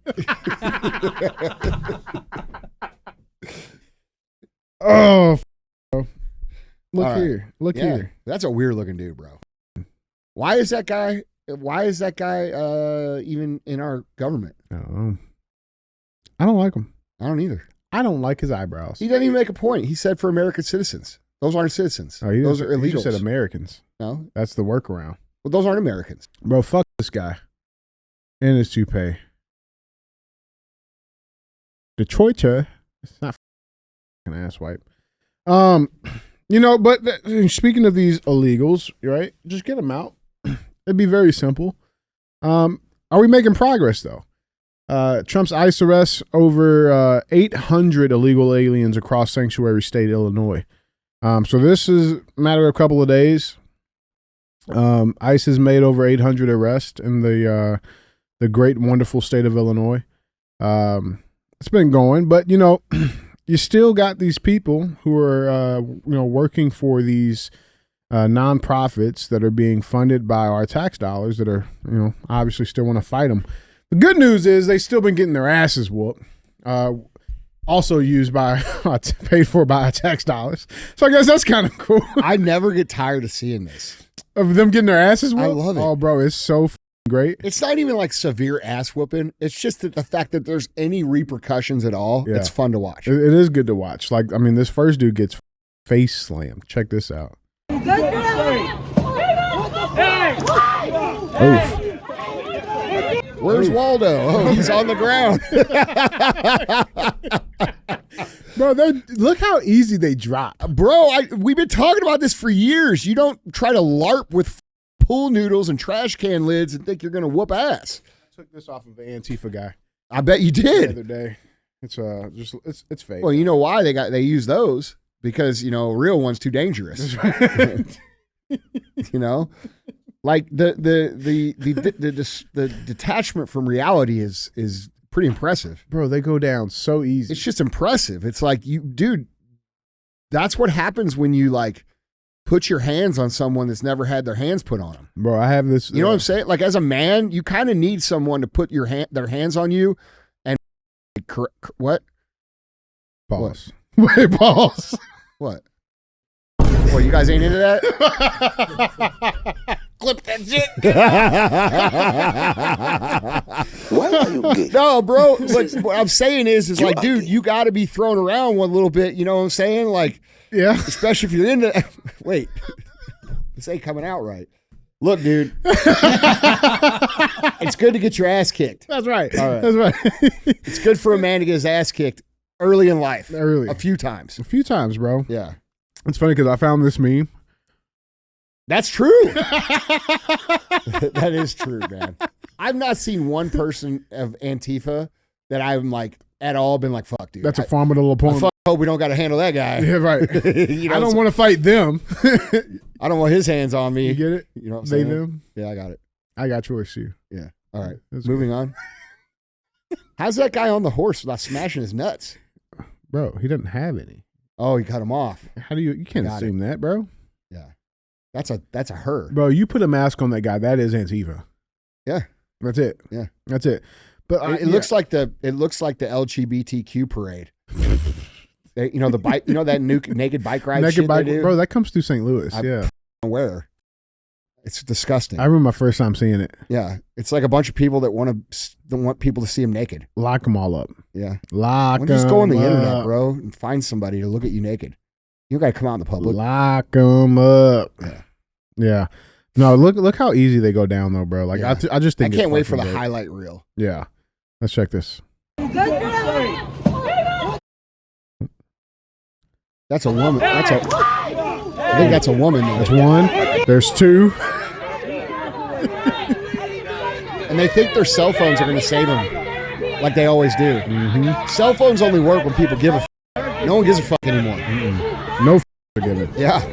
Oh, look here. Look here. That's a weird looking dude, bro. Why is that guy even in our government? I don't know. I don't like him. I don't either. I don't like his eyebrows. He doesn't even make a point. He said for American citizens. Those aren't citizens. Oh, those are illegals. He said Americans. No. That's the workaround. Well, those aren't Americans. Bro, fuck this guy. And his toupee. Detroita. It's not an ass wipe. You know, but speaking of these illegals, right? Just get them out. It'd be very simple. Are we making progress though? Trump's ICE arrests over 800 illegal aliens across sanctuary state Illinois. So this is a matter of a couple of days. ICE has made over 800 arrests in the great, wonderful state of Illinois. It's been going, but you know, you still got these people who are working for these nonprofits that are being funded by our tax dollars that are obviously still want to fight them. The good news is they still been getting their asses whooped. Also used by paid for by our tax dollars. So I guess that's kind of cool. I never get tired of seeing this. Of them getting their asses whooped? I love it. Oh, bro, it's so great. It's not even like severe ass whooping. It's just that the fact that there's any repercussions at all, it's fun to watch. It is good to watch. Like, I mean, this first dude gets face slammed. Check this out. Oof. Where's Waldo? Oh, he's on the ground. Bro, look how easy they drop. Bro, we've been talking about this for years. You don't try to LARP with pool noodles and trash can lids and think you're going to whoop ass. I took this off of an Antifa guy. I bet you did. The other day. It's fake. Well, you know why they use those? Because, a real one's too dangerous. Like the detachment from reality is pretty impressive. Bro, they go down so easy. It's just impressive. It's like dude, that's what happens when you like put your hands on someone that's never had their hands put on them. Bro, I have this. You know what I'm saying? Like as a man, you kind of need someone to put their hands on you and what? Pause. Wait, pause. What? Well, you guys ain't into that? Clip that shit. Why are you gay? No, bro. What I'm saying is like, dude, you got to be thrown around one little bit. You know what I'm saying? Like, yeah. Especially if you're into. Wait, this ain't coming out right. Look, dude. It's good to get your ass kicked. That's right. All right. That's right. It's good for a man to get his ass kicked early in life. Early. A few times, bro. Yeah. It's funny because I found this meme. That's true. That is true, man. I've not seen one person of Antifa that I'm like at all been like, fuck, dude. That's a formidable opponent. I hope we don't got to handle that guy. Yeah, right. I don't want to fight them. I don't want his hands on me. You get it? You know what I'm saying? Them? Yeah, I got it. I got yours too. Yeah. All right. Moving on. How's that guy on the horse without smashing his nuts? Bro, he doesn't have any. Oh, he cut him off. How do you can't assume that, bro? Yeah. That's a her. Bro, you put a mask on that guy, that is Antifa. Yeah. That's it. Yeah. That's it. But it looks like the LGBTQ parade. The bike, that naked bike ride naked shit bike, they do? bro, that comes through St. Louis. Yeah. Where? It's disgusting. I remember my first time seeing it. Yeah. It's like a bunch of people that want people to see them naked. Lock them all up. Yeah. Lock them up. Just go on the internet, bro, and find somebody to look at you naked. You don't got to come out in the public. Lock them up. Yeah. Yeah. No, look how easy they go down though, bro. Like yeah. I just think I can't wait for the highlight reel. Yeah. Let's check this. That's a woman. I think that's a woman. Though. That's one. There's two. And they think their cell phones are going to save them, like they always do. Mm-hmm. Cell phones only work when people give a. No one gives a fuck anymore. No forgiven. Yeah.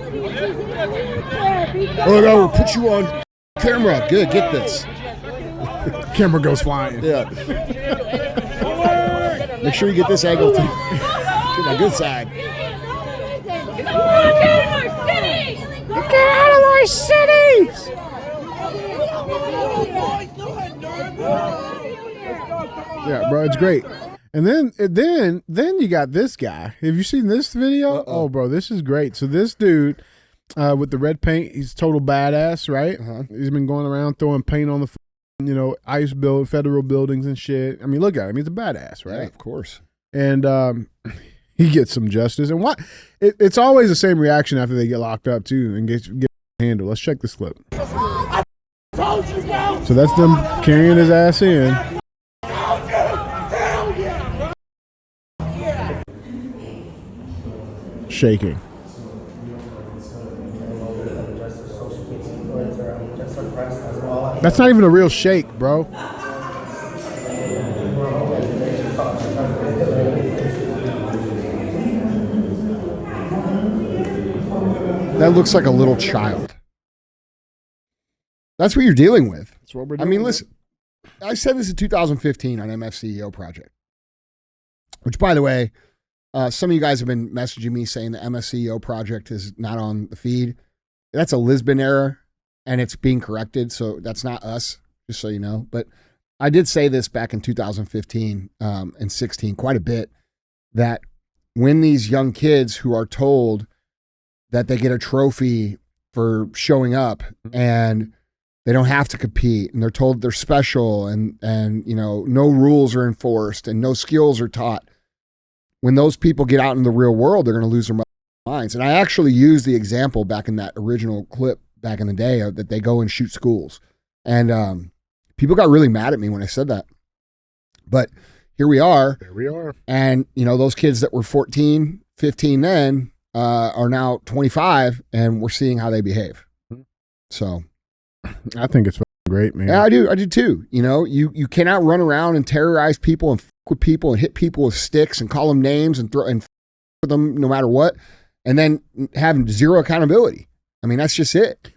Oh no, we'll put you on camera. Good, get this. Camera goes flying. Yeah. Make sure you get this angle to my good side. Get out of our cities! Yeah, bro, it's great. And then you got this guy. Have you seen this video? Uh-oh. Oh, bro, this is great. So this dude with the red paint, he's total badass, right? Uh-huh. He's been going around throwing paint on the federal buildings and shit. I mean, look at him. He's a badass, right? Yeah, of course. And he gets some justice. And it's always the same reaction after they get locked up too and get handled. Let's check this clip. So that's them carrying his ass in. Shaking. That's not even a real shake, bro. That looks like a little child. That's what you're dealing with. That's what we're I doing. mean, listen, I said this in 2015 on MFCEO Project, which, by the way, some of you guys have been messaging me saying the MFCEO Project is not on the feed. That's a Lisbon error, and it's being corrected, so that's not us, just so you know. But I did say this back in 2015 and 16 quite a bit, that when these young kids who are told that they get a trophy for showing up and they don't have to compete, and they're told they're special, and no rules are enforced and no skills are taught, when those people get out in the real world, they're going to lose their minds. And I actually used the example back in that original clip back in the day that they go and shoot schools. And people got really mad at me when I said that. But here we are. There we are. And, those kids that were 14, 15 then are now 25, and we're seeing how they behave. So I think it's great, man. Yeah, I do too. You cannot run around and terrorize people and with people and hit people with sticks and call them names and throw and for them no matter what, and then have zero accountability. I mean, that's just it.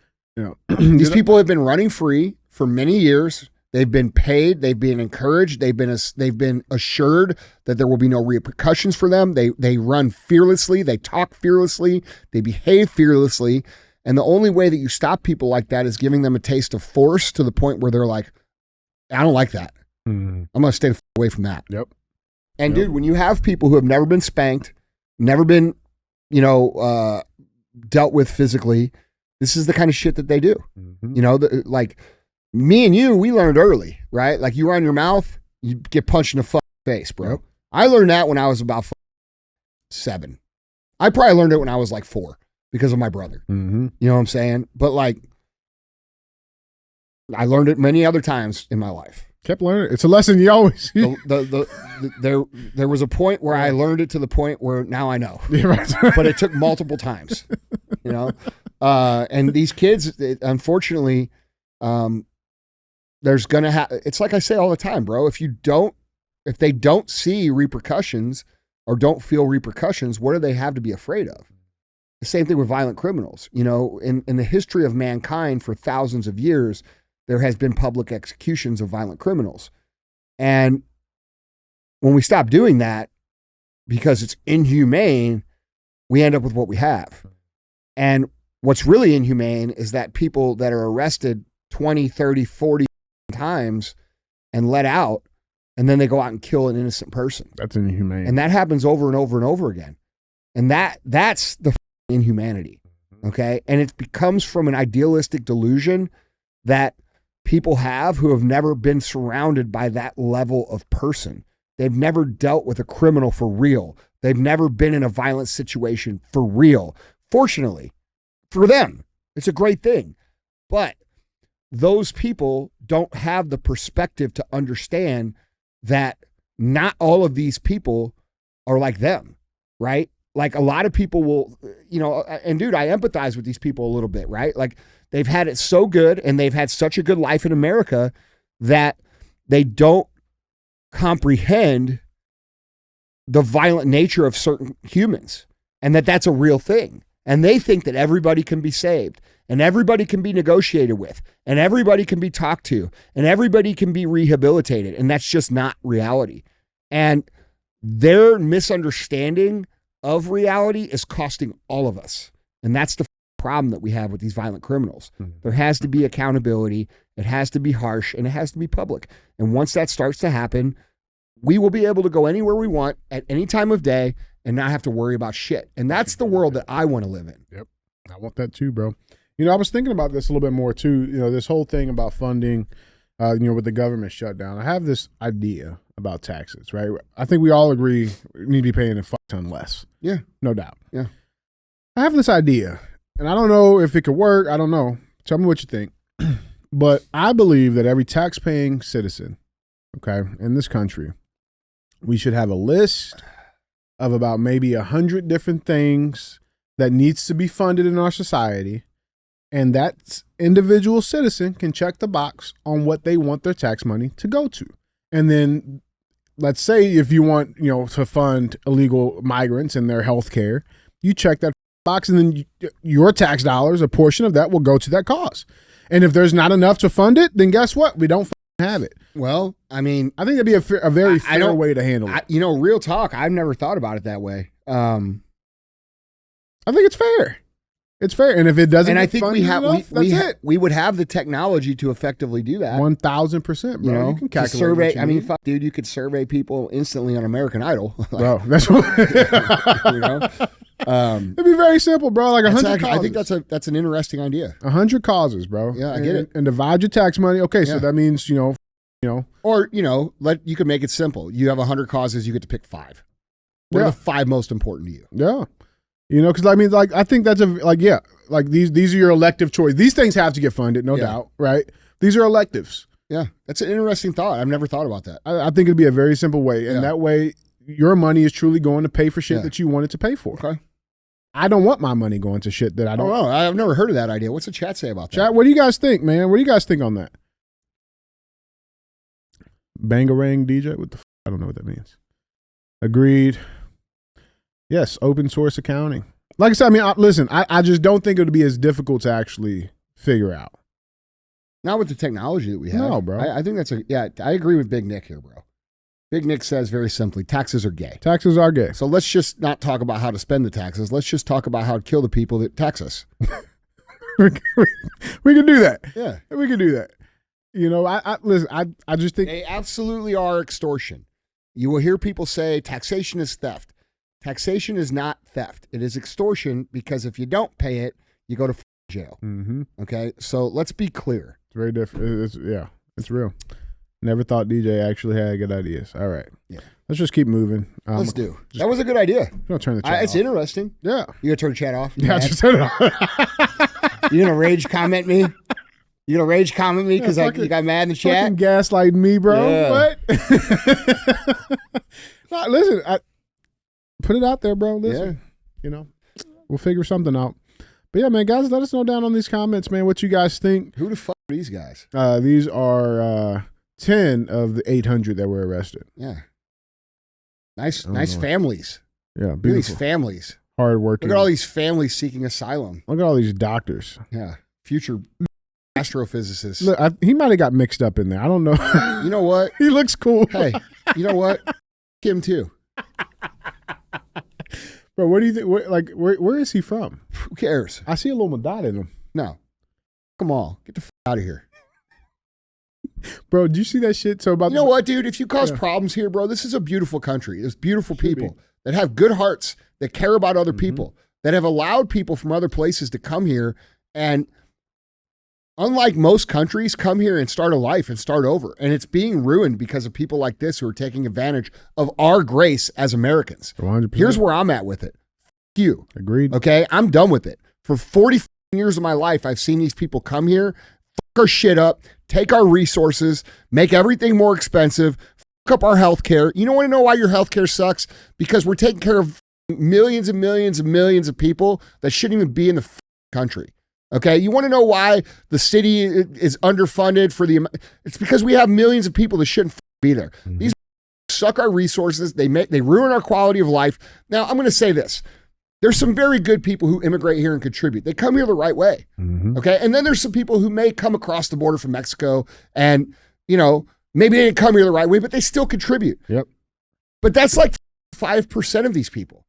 These people have been running free for many years. They've been paid. They've been encouraged. They've been assured that there will be no repercussions for them. They run fearlessly. They talk fearlessly. They behave fearlessly. And the only way that you stop people like that is giving them a taste of force to the point where they're like, I don't like that. I'm going to stay away from that. Yep. And dude, when you have people who have never been spanked, never been, dealt with physically, this is the kind of shit that they do. Like me and you, we learned early, right? Like you run your mouth, you get punched in the fucking face, bro. Yep. I learned that when I was about 7. I probably learned it when I was like 4 because of my brother. You know what I'm saying? But like, I learned it many other times in my life. Kept learning. It's a lesson you always. There was a point where I learned it to the point where now I know. Yeah, right. But it took multiple times. And these kids, unfortunately, there's gonna have. It's like I say all the time, bro. If they don't see repercussions or don't feel repercussions, what do they have to be afraid of? The same thing with violent criminals. In the history of mankind for thousands of years, there has been public executions of violent criminals. And when we stop doing that because it's inhumane, we end up with what we have. And what's really inhumane is that people that are arrested 20, 30, 40 times and let out, and then they go out and kill an innocent person. That's inhumane. And that happens over and over and over again. And that's the inhumanity. Okay. And it becomes from an idealistic delusion that people have who have never been surrounded by that level of person. They've never dealt with a criminal for real. They've never been in a violent situation for real. Fortunately, for them, it's a great thing. But those people don't have the perspective to understand that not all of these people are like them, right? Like a lot of people will, and dude, I empathize with these people a little bit, right? Like they've had it so good and they've had such a good life in America that they don't comprehend the violent nature of certain humans and that's a real thing. And they think that everybody can be saved and everybody can be negotiated with and everybody can be talked to and everybody can be rehabilitated. And that's just not reality. And their misunderstanding of reality is costing all of us. And that's the problem that we have with these violent criminals. There has to be accountability. It has to be harsh and it has to be public. And once that starts to happen, we will be able to go anywhere we want at any time of day and not have to worry about shit. And that's the world that I want to live in. Yep. I want that too, bro. I was thinking about this a little bit more too. This whole thing about funding, with the government shutdown. I have this idea about taxes, right? I think we all agree we need to be paying a fuck ton less. Yeah. No doubt. Yeah. I have this idea, and I don't know if it could work. I don't know. Tell me what you think. But I believe that every tax-paying citizen, okay, in this country, we should have a list of about maybe 100 different things that needs to be funded in our society, and that individual citizen can check the box on what they want their tax money to go to. And then let's say if you want, to fund illegal migrants and their health care, you check that box, and then your tax dollars, a portion of that will go to that cause. And if there's not enough to fund it, then guess what? We don't have it. Well, I mean, I think that'd be a very fair way to handle it. Real talk, I've never thought about it that way. I think it's fair. It's fair. And if it doesn't, and I think we would have the technology to effectively do that. 1,000%, bro. You can calculate. Survey. I mean, fuck, dude, you could survey people instantly on American Idol. Bro, that's what. It'd be very simple, bro. Like 100 causes. I think that's an interesting idea. 100 causes, bro. Yeah, I get it. And divide your tax money. Okay, so that means or you can make it simple. You have 100 causes. You get to pick 5. What are the 5 most important to you? Yeah. Because I think that's these are your elective choice. These things have to get funded, no doubt, right? These are electives. Yeah, that's an interesting thought. I've never thought about that. I think it'd be a very simple way, and that way your money is truly going to pay for shit that you wanted to pay for. Okay. I don't want my money going to shit that I don't. Oh, I've never heard of that idea. What's the chat say about that? Chat, what do you guys think, man? What do you guys think on that? Bangarang DJ? I don't know what that means. Agreed. Yes, open source accounting. Like I said, I mean, listen, I just don't think it would be as difficult to actually figure out. Not with the technology that we have. No, bro. I think I agree with Big Nick here, bro. Big Nick says very simply, taxes are gay. Taxes are gay. So let's just not talk about how to spend the taxes. Let's just talk about how to kill the people that tax us. we can do that. Yeah. We can do that. You know, listen, I just think they absolutely are extortion. You will hear people say taxation is theft. Taxation is not theft. It is extortion because if you don't pay it, you go to jail. Mm-hmm. Okay? So let's be clear. It's very different. It's real. Never thought DJ actually had good ideas. All right. Yeah. Let's just keep moving. Let's do. That was a good idea. Don't turn the chat It's off. interesting. Yeah. You gonna turn the chat off? Yeah, I just turn it off. You gonna rage comment me? You gonna rage comment me because you got mad in the chat? Fucking gaslighting me, bro. Yeah. What? No, listen, put it out there, bro. Listen, you know, we'll figure something out. But yeah, man, guys, let us know down on these comments, man, what you guys think. Who the fuck are these guys? These are 10 of the 800 that were arrested. Yeah. Nice families. Yeah, Look at beautiful. these families. Hard working. Look at all these families seeking asylum. Look at all these doctors. Yeah. Future astrophysicists. Look, he might have got mixed up in there. I don't know. You know what? He looks cool. Hey, you know what? Him too. Bro, what do you think? Where is he from? Who cares? I see a little Madonna in him. No. Come on. Get the f out of here. Bro, did you see that shit? So about You know what, dude? If you cause problems here, bro, this is a beautiful country. There's beautiful people that have good hearts, that care about other people, that have allowed people from other places to come here and, unlike most countries, come here and start a life and start over. And it's being ruined because of people like this who are taking advantage of our grace as Americans. 100%. Here's where I'm at with it. F you. Agreed. Okay? I'm done with it. For 40 years of my life, I've seen these people come here, fuck our shit up, take our resources, make everything more expensive, fuck up our health care. You don't want to know why your health care sucks? Because we're taking care of millions and millions and millions of people that shouldn't even be in the country. Okay, you want to know why the city is underfunded for the? It's because we have millions of people that shouldn't be there. Mm-hmm. These suck our resources. They ruin our quality of life. Now, I'm going to say this: there's some very good people who immigrate here and contribute. They come here the right way. Mm-hmm. Okay, and then there's some people who may come across the border from Mexico, and maybe they didn't come here the right way, but they still contribute. Yep. But that's like 5% of these people,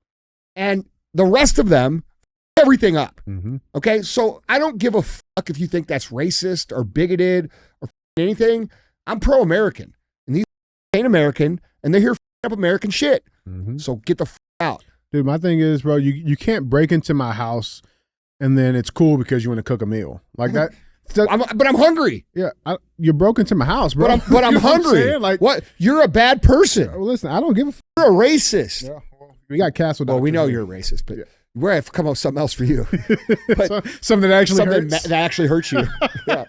and the rest of them. Everything up. Mm-hmm. Okay, so I don't give a fuck if you think that's racist or bigoted or anything. I'm pro-American, and these ain't American, and they're here up American shit. Mm-hmm. So get the out, dude. My thing is, bro, you can't break into my house and then it's cool because you want to cook a meal like that. But I'm hungry. Yeah, you broke into my house, bro. But I'm hungry. Like what? You're a bad person. Listen, I don't give a fuck. You're a racist. Yeah, well, we got castle. Well, we know you're a racist, but. Yeah. We're going to have to come up with something else for you. But something that actually hurts. That actually hurts you. Yeah.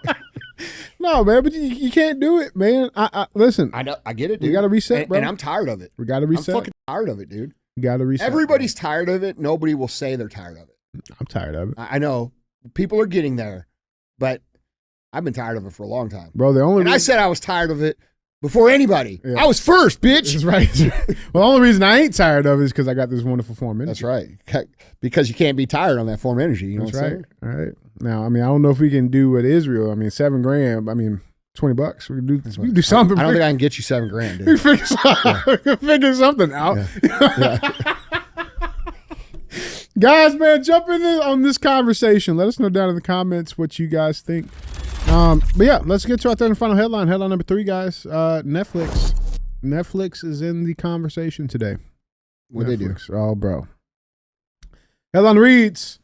No, man, but you can't do it, man. Listen. I know. I get it, dude. We got to reset, bro. And I'm tired of it. We got to reset. I'm fucking tired of it, dude. We got to reset. Everybody's tired of it. Nobody will say they're tired of it. I'm tired of it. I know. People are getting there, but I've been tired of it for a long time. Bro, I said I was tired of it before anybody. Yeah. I was first, bitch. That's right. Well, the only reason I ain't tired of it is because I got this wonderful form energy. That's right. Because you can't be tired on that form energy. You know That's what I'm right. saying? All right. Now, I mean, I don't know if we can do what Israel. I mean, $7,000. I mean, $20. We can do something. I don't think I can get you $7,000, dude. We can figure something out. Yeah. Guys, man, jump in on this conversation. Let us know down in the comments what you guys think. But yeah, let's get to our third and final headline. Headline number 3, guys. Netflix is in the conversation today. What'd they do? Oh, bro. Headline reads,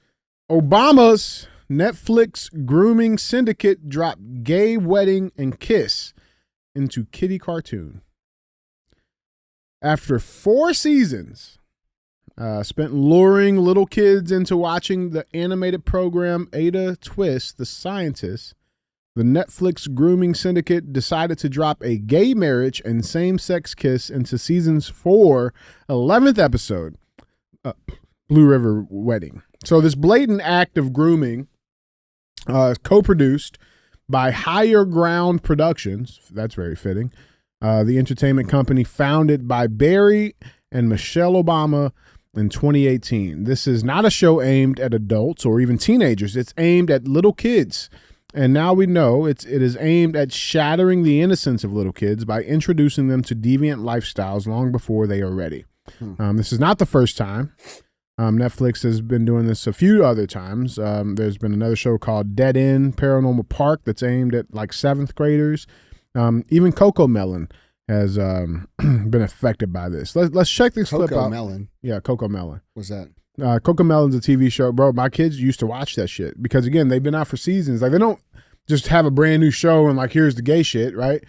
Obama's Netflix grooming syndicate dropped gay wedding and kiss into kiddie cartoon. After 4 seasons spent luring little kids into watching the animated program Ada Twist, the Scientist, The Netflix grooming syndicate decided to drop a gay marriage and same-sex kiss into season's 4 11th episode, Blue River Wedding. So this blatant act of grooming is co-produced by Higher Ground Productions. That's very fitting. The entertainment company founded by Barry and Michelle Obama in 2018. This is not a show aimed at adults or even teenagers. It's aimed at little kids. And now we know it is aimed at shattering the innocence of little kids by introducing them to deviant lifestyles long before they are ready. This is not the first time. Netflix has been doing this a few other times. There's been another show called Dead End Paranormal Park that's aimed at like 7th graders. Even Coco Melon has been affected by this. Let's check this clip out. Coco Melon? Yeah, Coco Melon. What's that? Coco Melon's a TV show, bro. My kids used to watch that shit because, again, they've been out for seasons. Like, they don't just have a brand new show and like, here's the gay shit, right?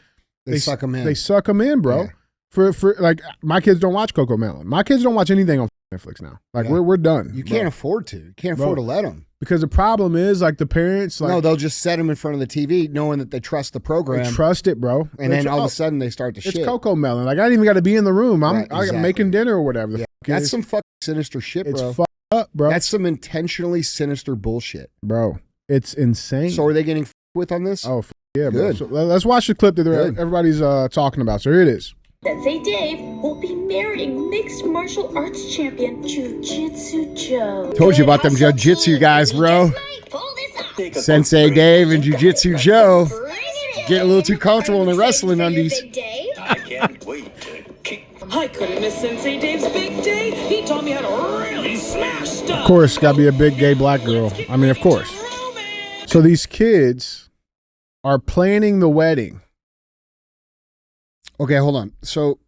They suck them in. They suck them in, bro. Yeah. For like, my kids don't watch Coco Melon. My kids don't watch anything on Netflix now. Like, we're done. You can't afford to. You can't afford to let them. Because the problem is, like, the parents, like, no, they'll just set them in front of the TV knowing that they trust the program. They trust it, bro. And then all of a sudden they start to shit. It's Coco Melon. Like, I ain't even got to be in the room. I'm exactly. making dinner or whatever. Yeah. That's some fucking sinister shit, bro. It's fucked up, bro. That's some intentionally sinister bullshit. Bro, it's insane. So are they getting with on this? Oh, yeah, bro. Good. So let's watch the clip that everybody's talking about. So here it is. Sensei Dave will be marrying mixed martial arts champion Jiu-Jitsu Joe. Told you about them Jiu-Jitsu guys, bro. Sensei Dave and Jiu-Jitsu Joe getting a little too comfortable in the wrestling undies. I can't wait to kick. I couldn't miss Sensei Dave's big day. He taught me how to really smash stuff. Of course, got to be a big gay black girl. I mean, of course. So these kids are planning the wedding. Okay, hold on. So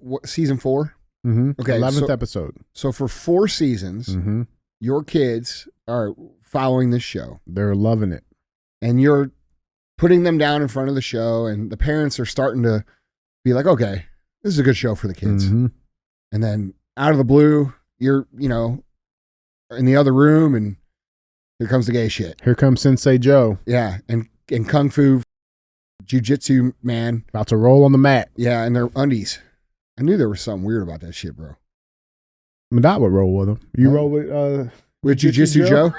what, season 4? Mm-hmm. Okay, 11th episode. So for 4 seasons, your kids are following this show. They're loving it. And you're putting them down in front of the show, and the parents are starting to be like, okay, this is a good show for the kids. Mm-hmm. And then out of the blue, you're, in the other room, and here comes the gay shit. Here comes Sensei Joe. Yeah, and Kung Fu Jiu-Jitsu man. About to roll on the mat. Yeah, and their undies. I knew there was something weird about that shit, bro. Madot would roll with them. You roll with Jiu-Jitsu Joe?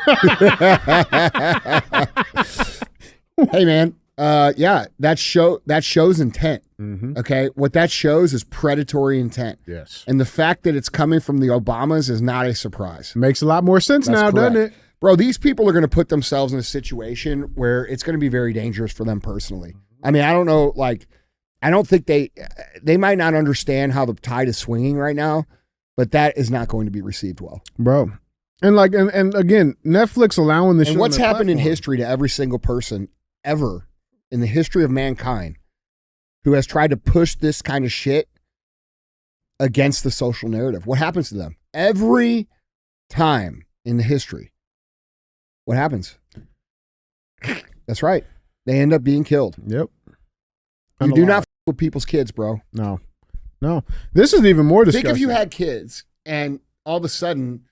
Hey, man. Yeah, that shows intent. Mm-hmm. Okay, what that shows is predatory intent. Yes. And the fact that it's coming from the Obamas is not a surprise. Makes a lot more sense now, doesn't it? Bro, these people are going to put themselves in a situation where it's going to be very dangerous for them personally. I mean, I don't know, like, I don't think they might not understand how the tide is swinging right now, but that is not going to be received well. Bro. And like, and again, Netflix allowing this show. And what's happened in history to every single person ever in the history of mankind who has tried to push this kind of shit against the social narrative? What happens to them? Every time in the history, what happens? That's right. They end up being killed. Yep. You do not f with people's kids, bro. No. This is even more disgusting. Think if you had kids and all of a sudden,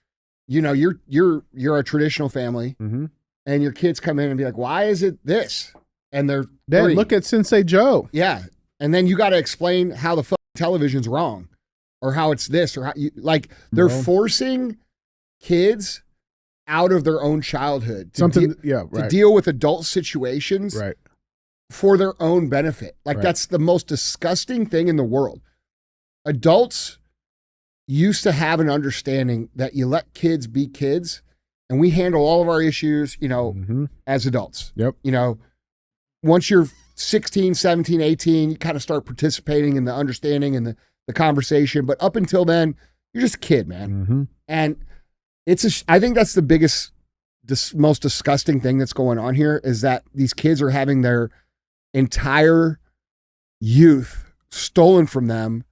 you're a traditional family, and your kids come in and be like, "Why is it this?" And they're Dad, look at Sensei Joe. Yeah, and then you got to explain how the television's wrong, or how it's this, or how they're forcing kids out of their own childhood to deal with adult situations, right, for their own benefit. That's the most disgusting thing in the world. Adults used to have an understanding that you let kids be kids, and we handle all of our issues, as adults. Yep. Once you're 16, 17, 18, you kind of start participating in the understanding and the conversation. But up until then, you're just a kid, man. Mm-hmm. And I think that's the biggest, most disgusting thing that's going on here is that these kids are having their entire youth stolen from them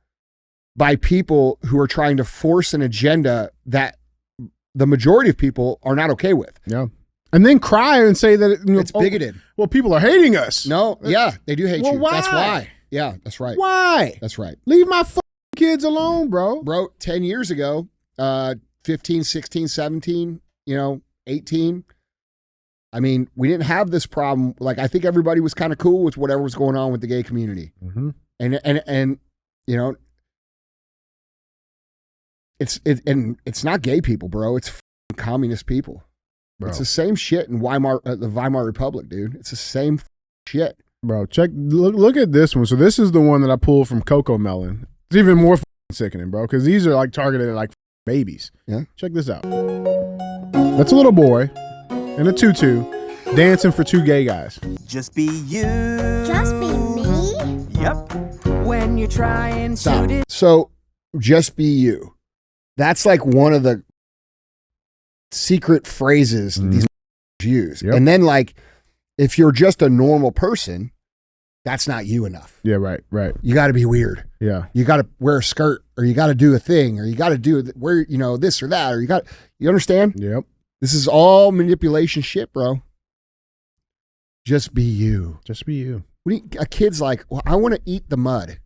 by people who are trying to force an agenda that the majority of people are not okay with. Yeah. And then cry and say that it's bigoted. Well, people are hating us. No, yeah, they do hate you. Why? That's why. Yeah, that's right. Why? That's right. Leave my kids alone, bro. Bro, 10 years ago, 15, 16, 17, 18, I mean, we didn't have this problem. Like, I think everybody was kind of cool with whatever was going on with the gay community. Mm-hmm. And you know, it's not gay people, bro. It's communist people. Bro. It's the same shit in the Weimar Republic, dude. It's the same shit. Bro, look at this one. So this is the one that I pulled from Coco Melon. It's even more sickening, bro, because these are like targeted at like babies. Yeah. Check this out. That's a little boy in a tutu dancing for two gay guys. Just be you. Just be me? Yep. When you're trying Stop. to... So, just be you. That's like one of the secret phrases that these use. Yep. And then, like, if you're just a normal person, that's not you enough. Yeah, right. You got to be weird. Yeah. You got to wear a skirt, or you got to do a thing, or you got to do wear, you know, this or that, or you understand? Yep. This is all manipulation shit, bro. Just be you. Just be you. A kid's like, well, I want to eat the mud.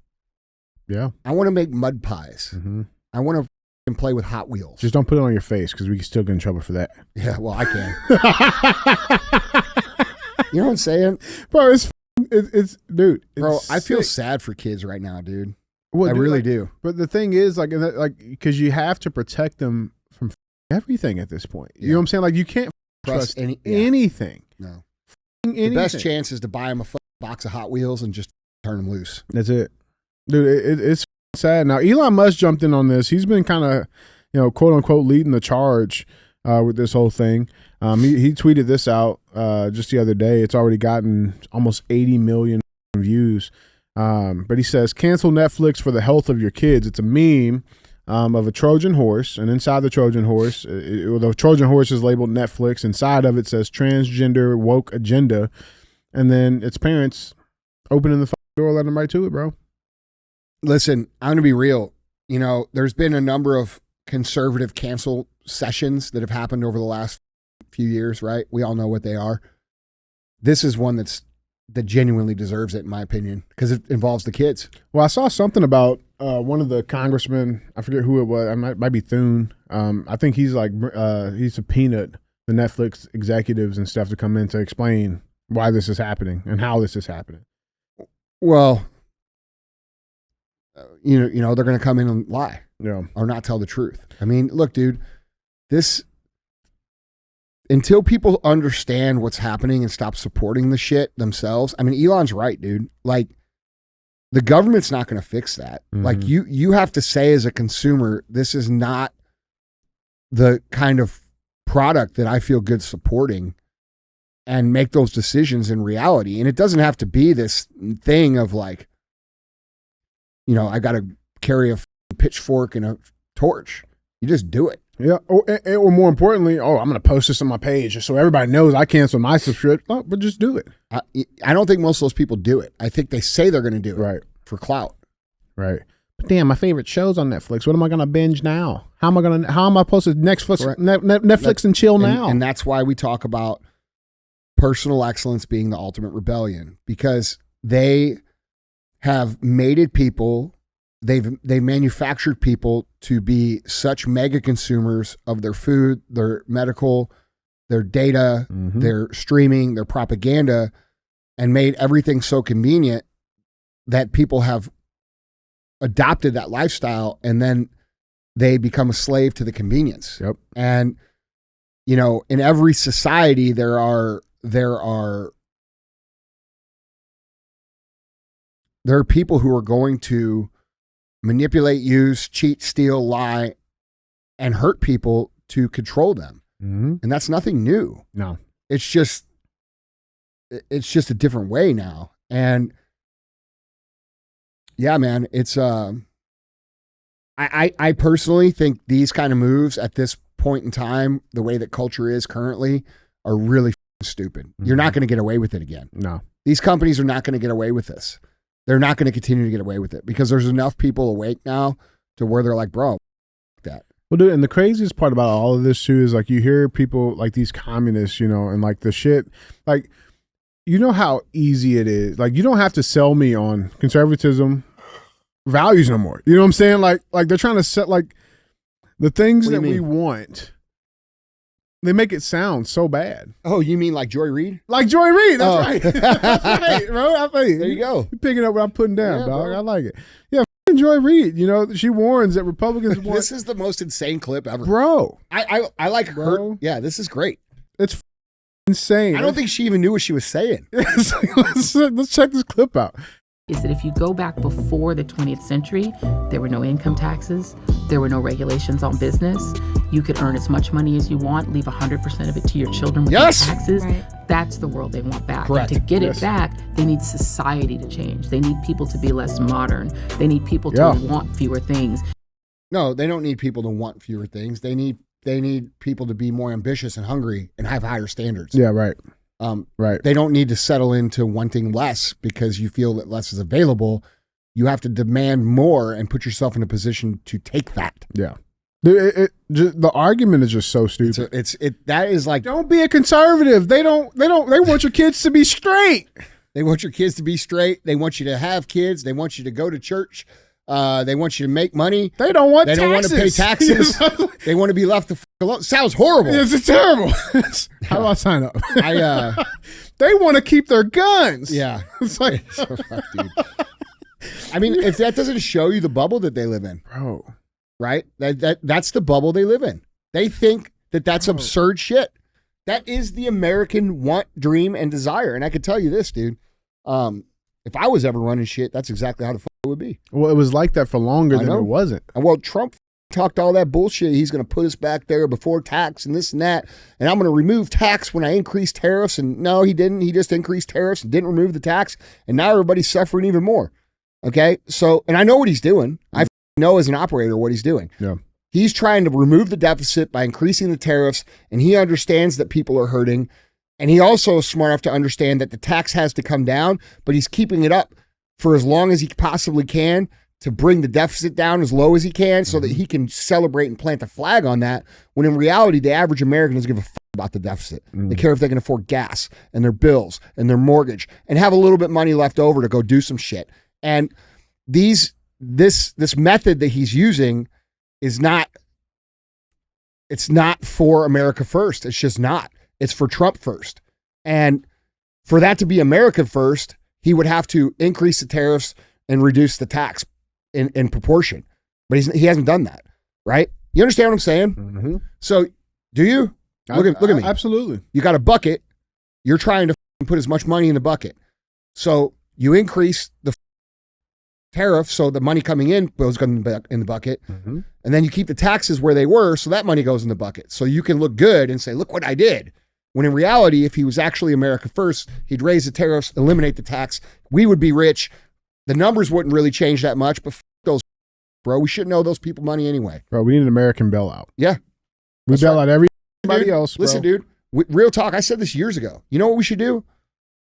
Yeah. I want to make mud pies. Mm-hmm. I want to play with Hot Wheels. Just don't put it on your face because we can still get in trouble for that. Yeah, well, I can. You know what I'm saying? Bro, it's dude. Bro, It's I feel sick. sad for kids right now, dude. Well, I dude, really like, do. But the thing is, like, because you have to protect them from everything at this point. You know what I'm saying? Like, you can't trust anything. No. Anything. The best chance is to buy them a box of Hot Wheels and just turn them loose. That's it. Dude, it's sad. Now, Elon Musk jumped in on this. He's been kind of, you know, quote unquote, leading the charge with this whole thing. He tweeted this out just the other day. It's already gotten almost 80 million views. But he says, cancel Netflix for the health of your kids. It's a meme of a Trojan horse. And inside the Trojan horse, the Trojan horse is labeled Netflix. Inside of it says transgender woke agenda. And then its parents opening the door, letting them right to it, bro. Listen, I'm going to be real. You know, there's been a number of conservative cancel sessions that have happened over the last few years, right? We all know what they are. This is one that genuinely deserves it, in my opinion, because it involves the kids. Well, I saw something about one of the congressmen. I forget who it was. It might be Thune. I think he's like he subpoenaed the Netflix executives and stuff to come in to explain why this is happening and how this is happening. Well, you know, they're going to come in and lie, or not tell the truth. I mean, look, dude, until people understand what's happening and stop supporting the shit themselves. I mean, Elon's right, dude. Like, the government's not going to fix that. Mm-hmm. Like, you have to say as a consumer, this is not the kind of product that I feel good supporting, and make those decisions in reality. And it doesn't have to be this thing of like, you know, I got to carry a pitchfork and a torch. You just do it. Yeah. Or more importantly, I'm going to post this on my page just so everybody knows I canceled my subscription. Oh, but just do it. I don't think most of those people do it. I think they say they're going to do it. Right. For clout. Right. But damn, my favorite show's on Netflix. What am I going to binge now? How am I supposed to Netflix and chill now? And that's why we talk about personal excellence being the ultimate rebellion, because they have mated people. They manufactured people to be such mega consumers of their food, their medical, their data, their streaming, their propaganda, and made everything so convenient that people have adopted that lifestyle, and then they become a slave to the convenience. Yep. And, you know, in every society, there are people who are going to manipulate, use, cheat, steal, lie, and hurt people to control them. Mm-hmm. And that's nothing new. No. It's just a different way now. And yeah, man, it's I personally think these kind of moves at this point in time, the way that culture is currently, are really stupid. Mm-hmm. You're not going to get away with it again. No. These companies are not going to get away with this. They're not going to continue to get away with it, because there's enough people awake now to where they're like, bro, that. Well, dude, and the craziest part about all of this too is, like, you hear people like these communists, you know, and like the shit, like, you know how easy it is. Like, you don't have to sell me on conservatism values no more. You know what I'm saying? Like they're trying to set like the things that we want. they make it sound so bad. Oh, you mean like Joy Reid? Like Joy Reid, that's Oh. right. That's right, bro. I think There you go. You're picking up what I'm putting down, Yeah, dog. bro. I like it. Yeah, Joy Reid. You know, she warns that Republicans want. This is the most insane clip ever. Bro. I like her. Bro. Yeah, this is great. It's insane. I don't think she even knew what she was saying. Let's check this clip out. Is that if you go back before the 20th century, there were no income taxes, there were no regulations on business. You could earn as much money as you want, leave 100% of it to your children with Yes! taxes. Right. That's the world they want back. Correct. And to get Yes. it back, they need society to change. They need people to be less modern. They need people to Yeah. want fewer things. No, they don't need people to want fewer things. They need people to be more ambitious and hungry and have higher standards. Yeah, right. Right. They don't need to settle into wanting less because you feel that less is available. You have to demand more and put yourself in a position to take that. Yeah. The argument is just so stupid. That is like, Don't be a conservative. They want your kids to be straight. they want your kids to be straight. They want you to have kids. They want you to go to church. They want you to make money. They don't want They don't want to pay taxes. They want to be left the f alone. Sounds horrible. It's terrible. How do I sign up? I They want to keep their guns. yeah. It's like, So fuck, dude. I mean, if that doesn't show you the bubble that they live in, bro. right? That's the bubble they live in. They think that that's absurd shit. That is the American want, dream, and desire. And I could tell you this, dude. If I was ever running shit, that's exactly how the fuck it would be. Well, it was like that for longer I than know. it wasn't. And well, Trump talked all that bullshit. He's going to put us back there before tax and this and that. And I'm going to remove tax when I increase tariffs. And no, he didn't. He just increased tariffs and didn't remove the tax. And now everybody's suffering even more. Okay. So, and I know what he's doing. I know as an operator what he's doing. Yeah. He's trying to remove the deficit by increasing the tariffs. And he understands that people are hurting. And he also is smart enough to understand that the tax has to come down, but he's keeping it up for as long as he possibly can to bring the deficit down as low as he can so that he can celebrate and plant a flag on that, when in reality, the average American doesn't give a fuck about the deficit. They care if they can afford gas and their bills and their mortgage and have a little bit of money left over to go do some shit. And this method that he's using is not, it's not for America first. It's just not. It's for Trump first. And for that to be America first, he would have to increase the tariffs and reduce the tax in proportion. But he hasn't done that, right? You understand what I'm saying? Mm-hmm. So do you? Look at me. Absolutely. You got a bucket. You're trying to put as much money in the bucket. So you increase the tariff so the money coming in goes in the bucket. Mm-hmm. And then you keep the taxes where they were so that money goes in the bucket. So you can look good and say, look what I did. When in reality, if he was actually America first, he'd raise the tariffs, eliminate the tax. We would be rich. The numbers wouldn't really change that much, but those, bro, we shouldn't owe those people money anyway. Bro, we need an American bailout. Yeah. We bail out everybody else, bro. Listen, dude, real talk. I said this years ago. You know what we should do?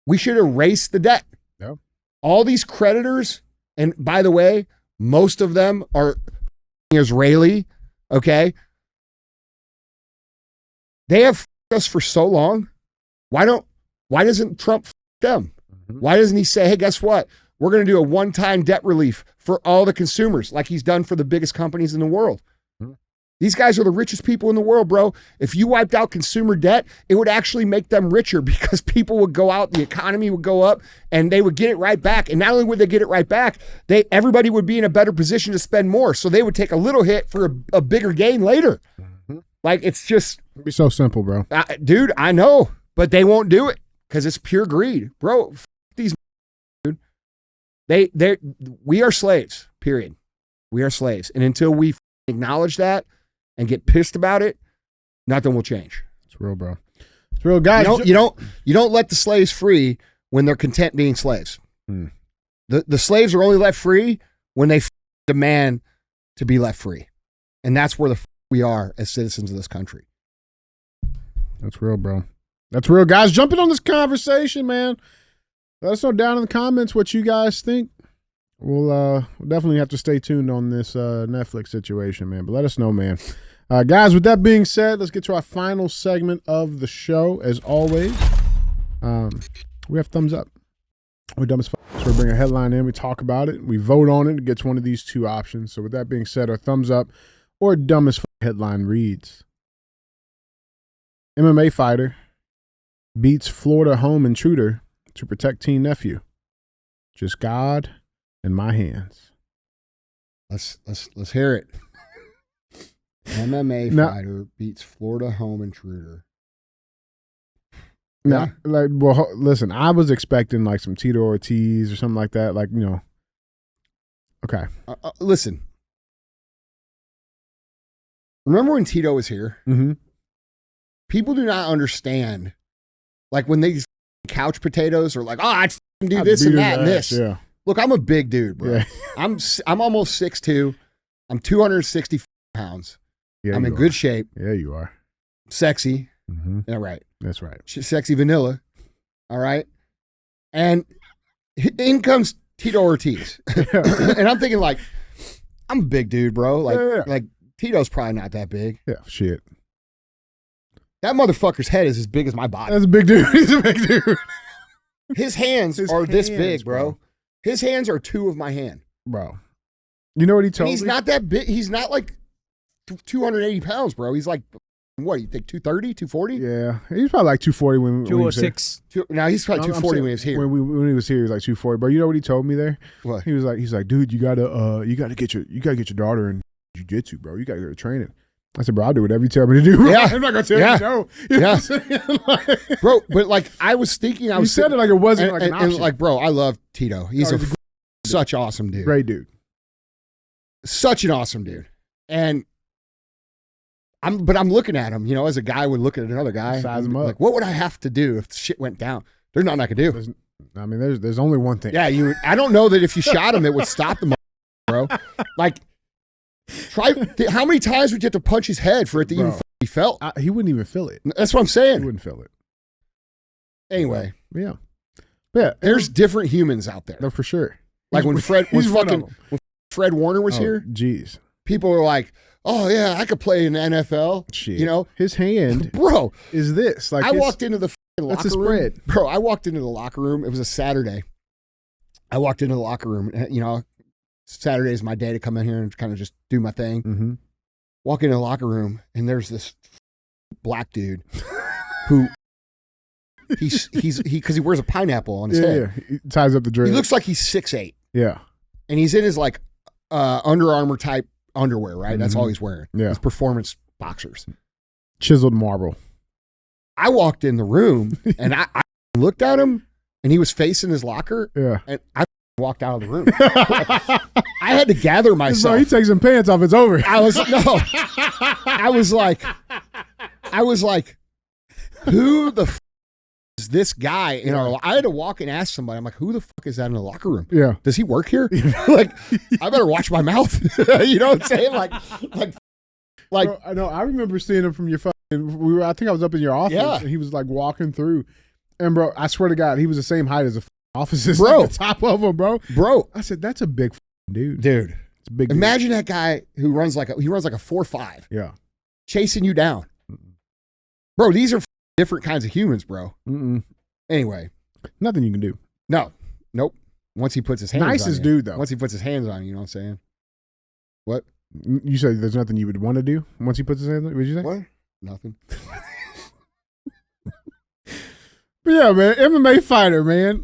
We should erase the debt. Yeah. All these creditors, and by the way, most of them are Israeli, okay? They have us for so long. Why doesn't Trump them? Why doesn't he say, hey, guess what? We're going to do a one-time debt relief for all the consumers like he's done for the biggest companies in the world. These guys are the richest people in the world, bro. If you wiped out consumer debt, it would actually make them richer because people would go out, the economy would go up, and they would get it right back. And not only would they get it right back, everybody would be in a better position to spend more. So they would take a little hit for a bigger gain later. Like, it's just... It'd be so simple, bro. Dude, I know, but they won't do it because it's pure greed. Bro, these dude. We are slaves, period. We are slaves. And until we acknowledge that and get pissed about it, nothing will change. It's real, bro. It's real, guys. You don't let the slaves free when they're content being slaves. The slaves are only left free when they demand to be left free. And that's where we are as citizens of this country. That's real, bro. That's real, guys. Jumping on this conversation, man. Let us know down in the comments what you guys think. We'll definitely have to stay tuned on this Netflix situation, man. But let us know, man. Guys, with that being said, let's get to our final segment of the show. As always, we have thumbs up. We're dumb as fuck. So we bring a headline in, we talk about it, we vote on it, it gets one of these two options. So with that being said, our thumbs up or dumb as fuck headline reads: MMA fighter beats Florida home intruder to protect teen nephew. Just God in my hands. Let's hear it. MMA fighter beats Florida home intruder. Now, listen, I was expecting like some Tito Ortiz or something like that. Like, okay. Listen. Remember when Tito was here? Mm-hmm. People do not understand. Like when these couch potatoes are like, I'd do this and that and this. Yeah. Look, I'm a big dude, bro. Yeah. I'm almost 6'2". I'm 260 pounds. Yeah, I'm in good shape. Yeah, you are. Sexy. Mm-hmm. Yeah, right. That's right. Sexy vanilla. All right. And in comes Tito Ortiz. And I'm thinking like, I'm a big dude, bro. Like Tito's probably not that big. Yeah, shit. That motherfucker's head is as big as my body. That's a big dude. He's a big dude. His hands are this big, bro. His hands are 2 of my hand. Bro. You know what he told me? He's not that big. He's not like 280 pounds, bro. He's like, what, you think 230, 240? Yeah. He's probably like 240 when he was here. 206. Now he's probably 240 when he was here. When he was here, he was like 240. But you know what he told me there? What? He's like, dude, you gotta get your daughter in jiu-jitsu, bro. You gotta go to training. I said, bro, I'll do whatever you tell me to do. Bro. Yeah. I'm not gonna tell you no. You know what I'm saying? Bro, but like I was thinking, You said it like it wasn't like an option. And like, bro, I love Tito. He's such awesome dude. Great dude. Such an awesome dude. And I'm looking at him, as a guy would look at another guy. Size him up. Like, what would I have to do if shit went down? There's nothing I could do. There's only one thing. Yeah, I don't know that if you shot him, it would stop the bro. Like, how many times would you have to punch his head for it to even be felt? He wouldn't even feel it. That's what I'm saying. He wouldn't feel it. Anyway. Yeah. Yeah. There's different humans out there. No, for sure. Like when Fred Warner was here. Jeez. People were like, oh yeah, I could play in the NFL. Shit. His hand, bro, is this. Like I walked into the locker that's a room. spread. Bro, I walked into the locker room. It was a Saturday. I walked into the locker room. Saturday is my day to come in here and kind of just do my thing. Mm-hmm. Walk into the locker room, and there's this black dude who because he wears a pineapple on his head. Yeah, he ties up the dread. He looks like he's 6'8". Yeah, and he's in his like Under Armour type underwear, right? That's all he's wearing. Yeah, his performance boxers, chiseled marble. I walked in the room and I looked at him, and he was facing his locker. Yeah, and I walked out of the room. I had to gather myself. So he takes some pants off. It's over. I was like, who the f- is this guy in our? I had to walk and ask somebody. I'm like, who the fuck is that in the locker room? Yeah, does he work here? Like, I better watch my mouth. You know what I'm saying? Like. Bro, I know. I remember seeing him from your fucking. I think I was up in your office. Yeah. And he was like walking through, and bro, I swear to God, he was the same height as a officer, bro, at the top of him, bro. I said, that's a big dude. It's a big. Imagine that guy who runs like a 4.5. Yeah, chasing you down, bro. These are different kinds of humans, bro. Mm-mm. Anyway, nothing you can do. Nope. Once he puts his hands, nicest on dude though. Once he puts his hands on you, know what I'm saying? What? You said there's nothing you would want to do once he puts his hands on you? What did you say? What? Nothing. But yeah, man, MMA fighter, man.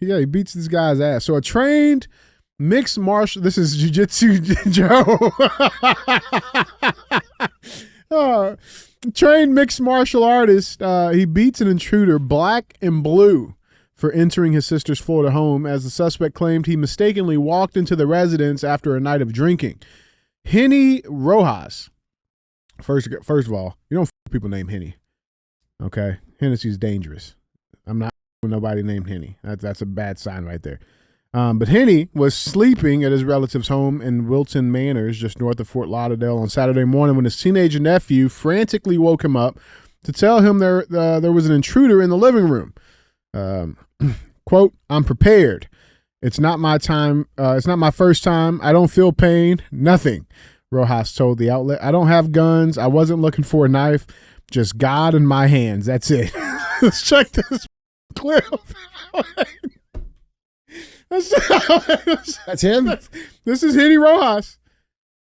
He beats this guy's ass. So a trained mixed martial. This is jiu-jitsu Joe. Trained mixed martial artist. He beats an intruder, black and blue, for entering his sister's Florida home, as the suspect claimed he mistakenly walked into the residence after a night of drinking. Henny Rojas. First of all, you don't f- people named Henny. Okay, Hennessy's dangerous. I'm not with nobody named Henny. That's a bad sign right there. But Henny was sleeping at his relative's home in Wilton Manors, just north of Fort Lauderdale, on Saturday morning when his teenage nephew frantically woke him up to tell him there was an intruder in the living room. Quote, "I'm prepared. It's not my time. It's not my first time. I don't feel pain. Nothing," Rojas told the outlet. "I don't have guns. I wasn't looking for a knife. Just God in my hands. That's it." Let's check this clip. That's him? This is Henny Rojas.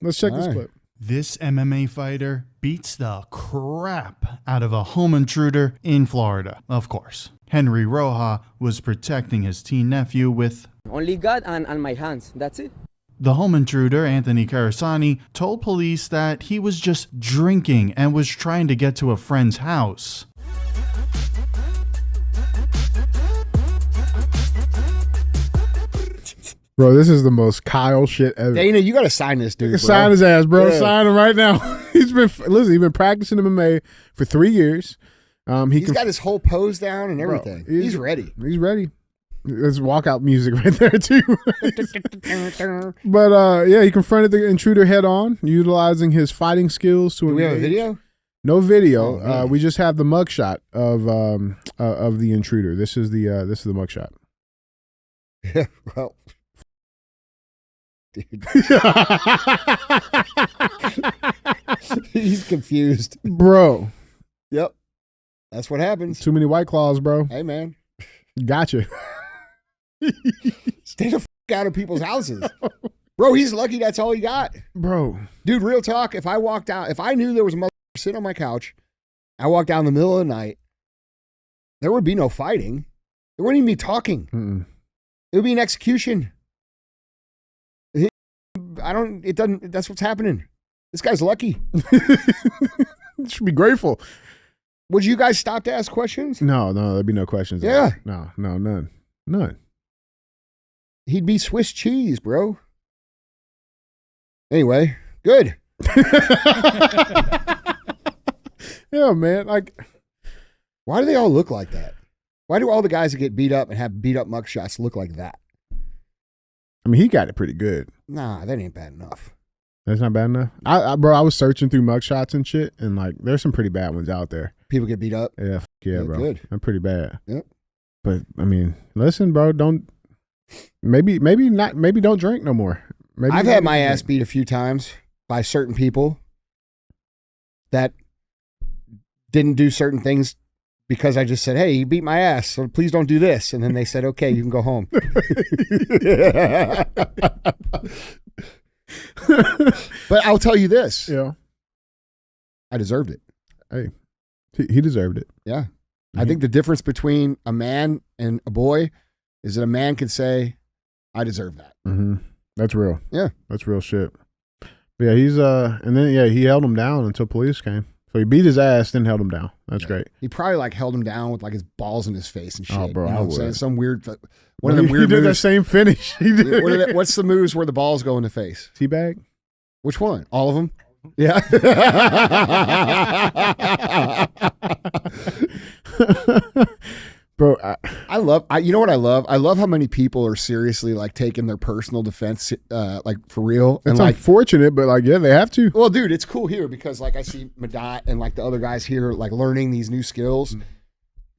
Let's check this right. clip. This MMA fighter beats the crap out of a home intruder in Florida, of course. Henry Roja was protecting his teen nephew with only God and my hands, that's it. The home intruder, Anthony Carasani, told police that he was just drinking and was trying to get to a friend's house. Bro, this is the most Kyle shit ever. Dana, you got to sign this dude, bro. Sign his ass, bro. Yeah. Sign him right now. He's been practicing MMA for 3 years. He's got his whole pose down and everything. Bro, he's ready. He's ready. There's walkout music right there too. But yeah, he confronted the intruder head on, utilizing his fighting skills to engage. Do we have a video? No video. Oh, we just have the mugshot of the intruder. This is the mugshot. Yeah, well, dude. He's confused, bro. Yep, that's what happens. Too many White Claws, bro. Hey, man, gotcha. Stay the f*** out of people's houses, bro. He's lucky that's all he got, bro. Dude, real talk. If I walked out, if I knew there was a mother sitting on my couch, I walked down in the middle of the night, there would be no fighting. There wouldn't even be talking. It would be an execution. That's what's happening. This guy's lucky. Should be grateful. Would you guys stop to ask questions? No, there'd be no questions. Yeah. No, none. He'd be Swiss cheese, bro. Anyway, good. Yeah, man. Like, why do they all look like that? Why do all the guys that get beat up and have beat up mugshots look like that? I mean, he got it pretty good. Nah, that ain't bad enough. That's not bad enough. Bro, I was searching through mugshots and shit, and like, there's some pretty bad ones out there. People get beat up. Yeah, yeah, bro. Good. They're pretty bad. Yep. But I mean, listen, bro. Maybe don't drink no more. Maybe I've had my ass beat a few times by certain people that didn't do certain things because I just said, hey, you beat my ass, so please don't do this. And then they said, okay, you can go home. But I'll tell you this. Yeah. I deserved it. Hey, he deserved it. Yeah. I think the difference between a man and a boy is that a man can say, I deserve that. Mm-hmm. That's real. Yeah. That's real shit. But yeah, he held him down until police came. So he beat his ass, then held him down. That's great. He probably like held him down with like his balls in his face and shit. Oh, bro, you know I what I'm would. saying? Some weird, one of them weird He did that moves. same finish. He did. What's the moves where the balls go in the face? Teabag? Which one? All of them? Yeah. Bro, you know what I love? I love how many people are seriously like taking their personal defense like for real. It's and like unfortunate, but like, yeah, they have to. Well, dude, it's cool here because like I see Madat and like the other guys here like learning these new skills,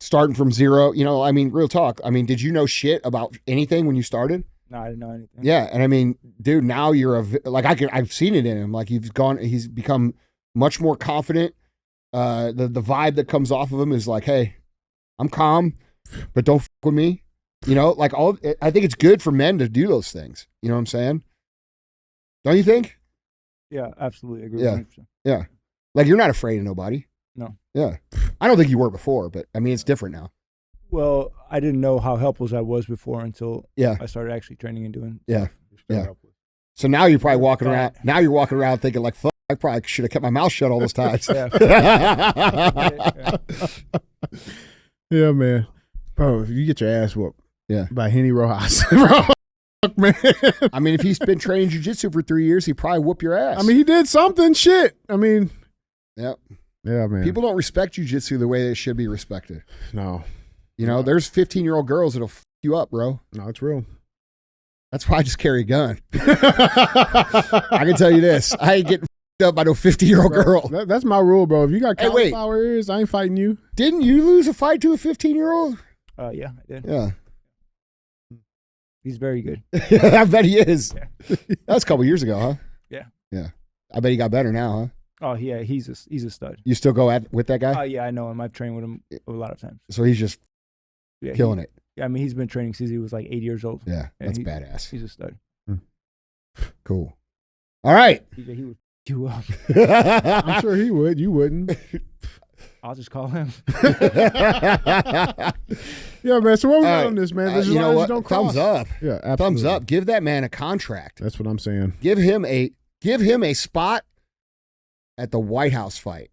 starting from zero. You know, I mean, real talk. I mean, did you know shit about anything when you started? No, I didn't know anything. Yeah, and I mean, dude, now you're I've seen it in him. Like he's become much more confident. The vibe that comes off of him is like, hey, I'm calm, but don't fuck with me. You know, like I think it's good for men to do those things. You know what I'm saying? Don't you think? Yeah, absolutely agree. Yeah, 100%. yeah. Like you're not afraid of nobody. No. Yeah, I don't think you were before, but I mean, it's different now. Well, I didn't know how helpless I was before until I started actually training and doing. Yeah, yeah. So now you're probably walking around. Now you're walking around thinking like, "Fuck, I probably should have kept my mouth shut all those times." Yeah, man. Bro, you get your ass whooped. Yeah. By Henny Rojas. Bro, man. I mean, if he's been training jiu-jitsu for 3 years, he probably whoop your ass. I mean, he did something. Shit. I mean. Yep. Yeah, man. People don't respect jiu-jitsu the way they should be respected. No. You know, there's 15-year-old girls that'll f you up, bro. No, it's real. That's why I just carry a gun. I can tell you this. I ain't getting f***ed up by no 50-year-old girl. That's my rule, bro. If you got cauliflower ears, I ain't fighting you. Didn't you lose a fight to a 15-year-old? Yeah, I did. Yeah. He's very good. I bet he is. Yeah. That was a couple years ago, huh? Yeah. Yeah. I bet he got better now, huh? Oh, yeah, he's a stud. You still go with that guy? Oh, yeah, I know him. I've trained with him a lot of times. So he's just killing it. Yeah, I mean, he's been training since he was like 8 years old. Yeah, that's badass. He's a stud. Cool. All right. He was You up? I'm sure he would. You wouldn't. I'll just call him. Yeah, man. So what we got on this, man? There's you know what? Don't cross. Thumbs up. Yeah, absolutely. Thumbs up. Give that man a contract. That's what I'm saying. Give him a spot at the White House fight.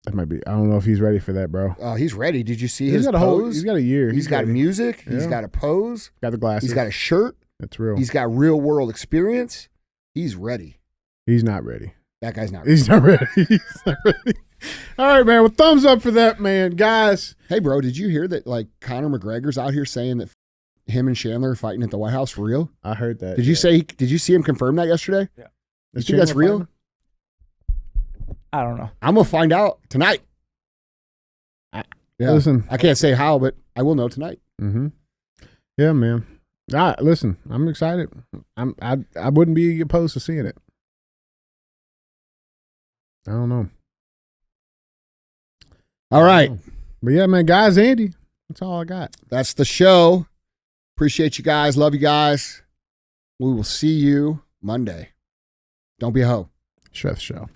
That might be. I don't know if he's ready for that, bro. Oh, he's ready. Did you see He's his got pose? He's got a year. He's got ready. music. Yeah. He's got a pose. Got the glasses. He's got a shirt. That's real. He's got real world experience. He's ready. He's not ready. That guy's not ready. He's not ready. He's not ready. All right, man. Well, thumbs up for that, man. Guys. Hey, bro, did you hear that, like, Conor McGregor's out here saying that him and Chandler are fighting at the White House for real? I heard that. Did you see him confirm that yesterday? Yeah. You think that's real? I don't know. I'm going to find out tonight. Yeah. Listen. I can't say how, but I will know tonight. Mm-hmm. Yeah, man. Listen, I'm excited. I wouldn't be opposed to seeing it. I don't know. All right. But yeah, man, guys, Andy, that's all I got. That's the show. Appreciate you guys. Love you guys. We will see you Monday. Don't be a hoe. Shut the show.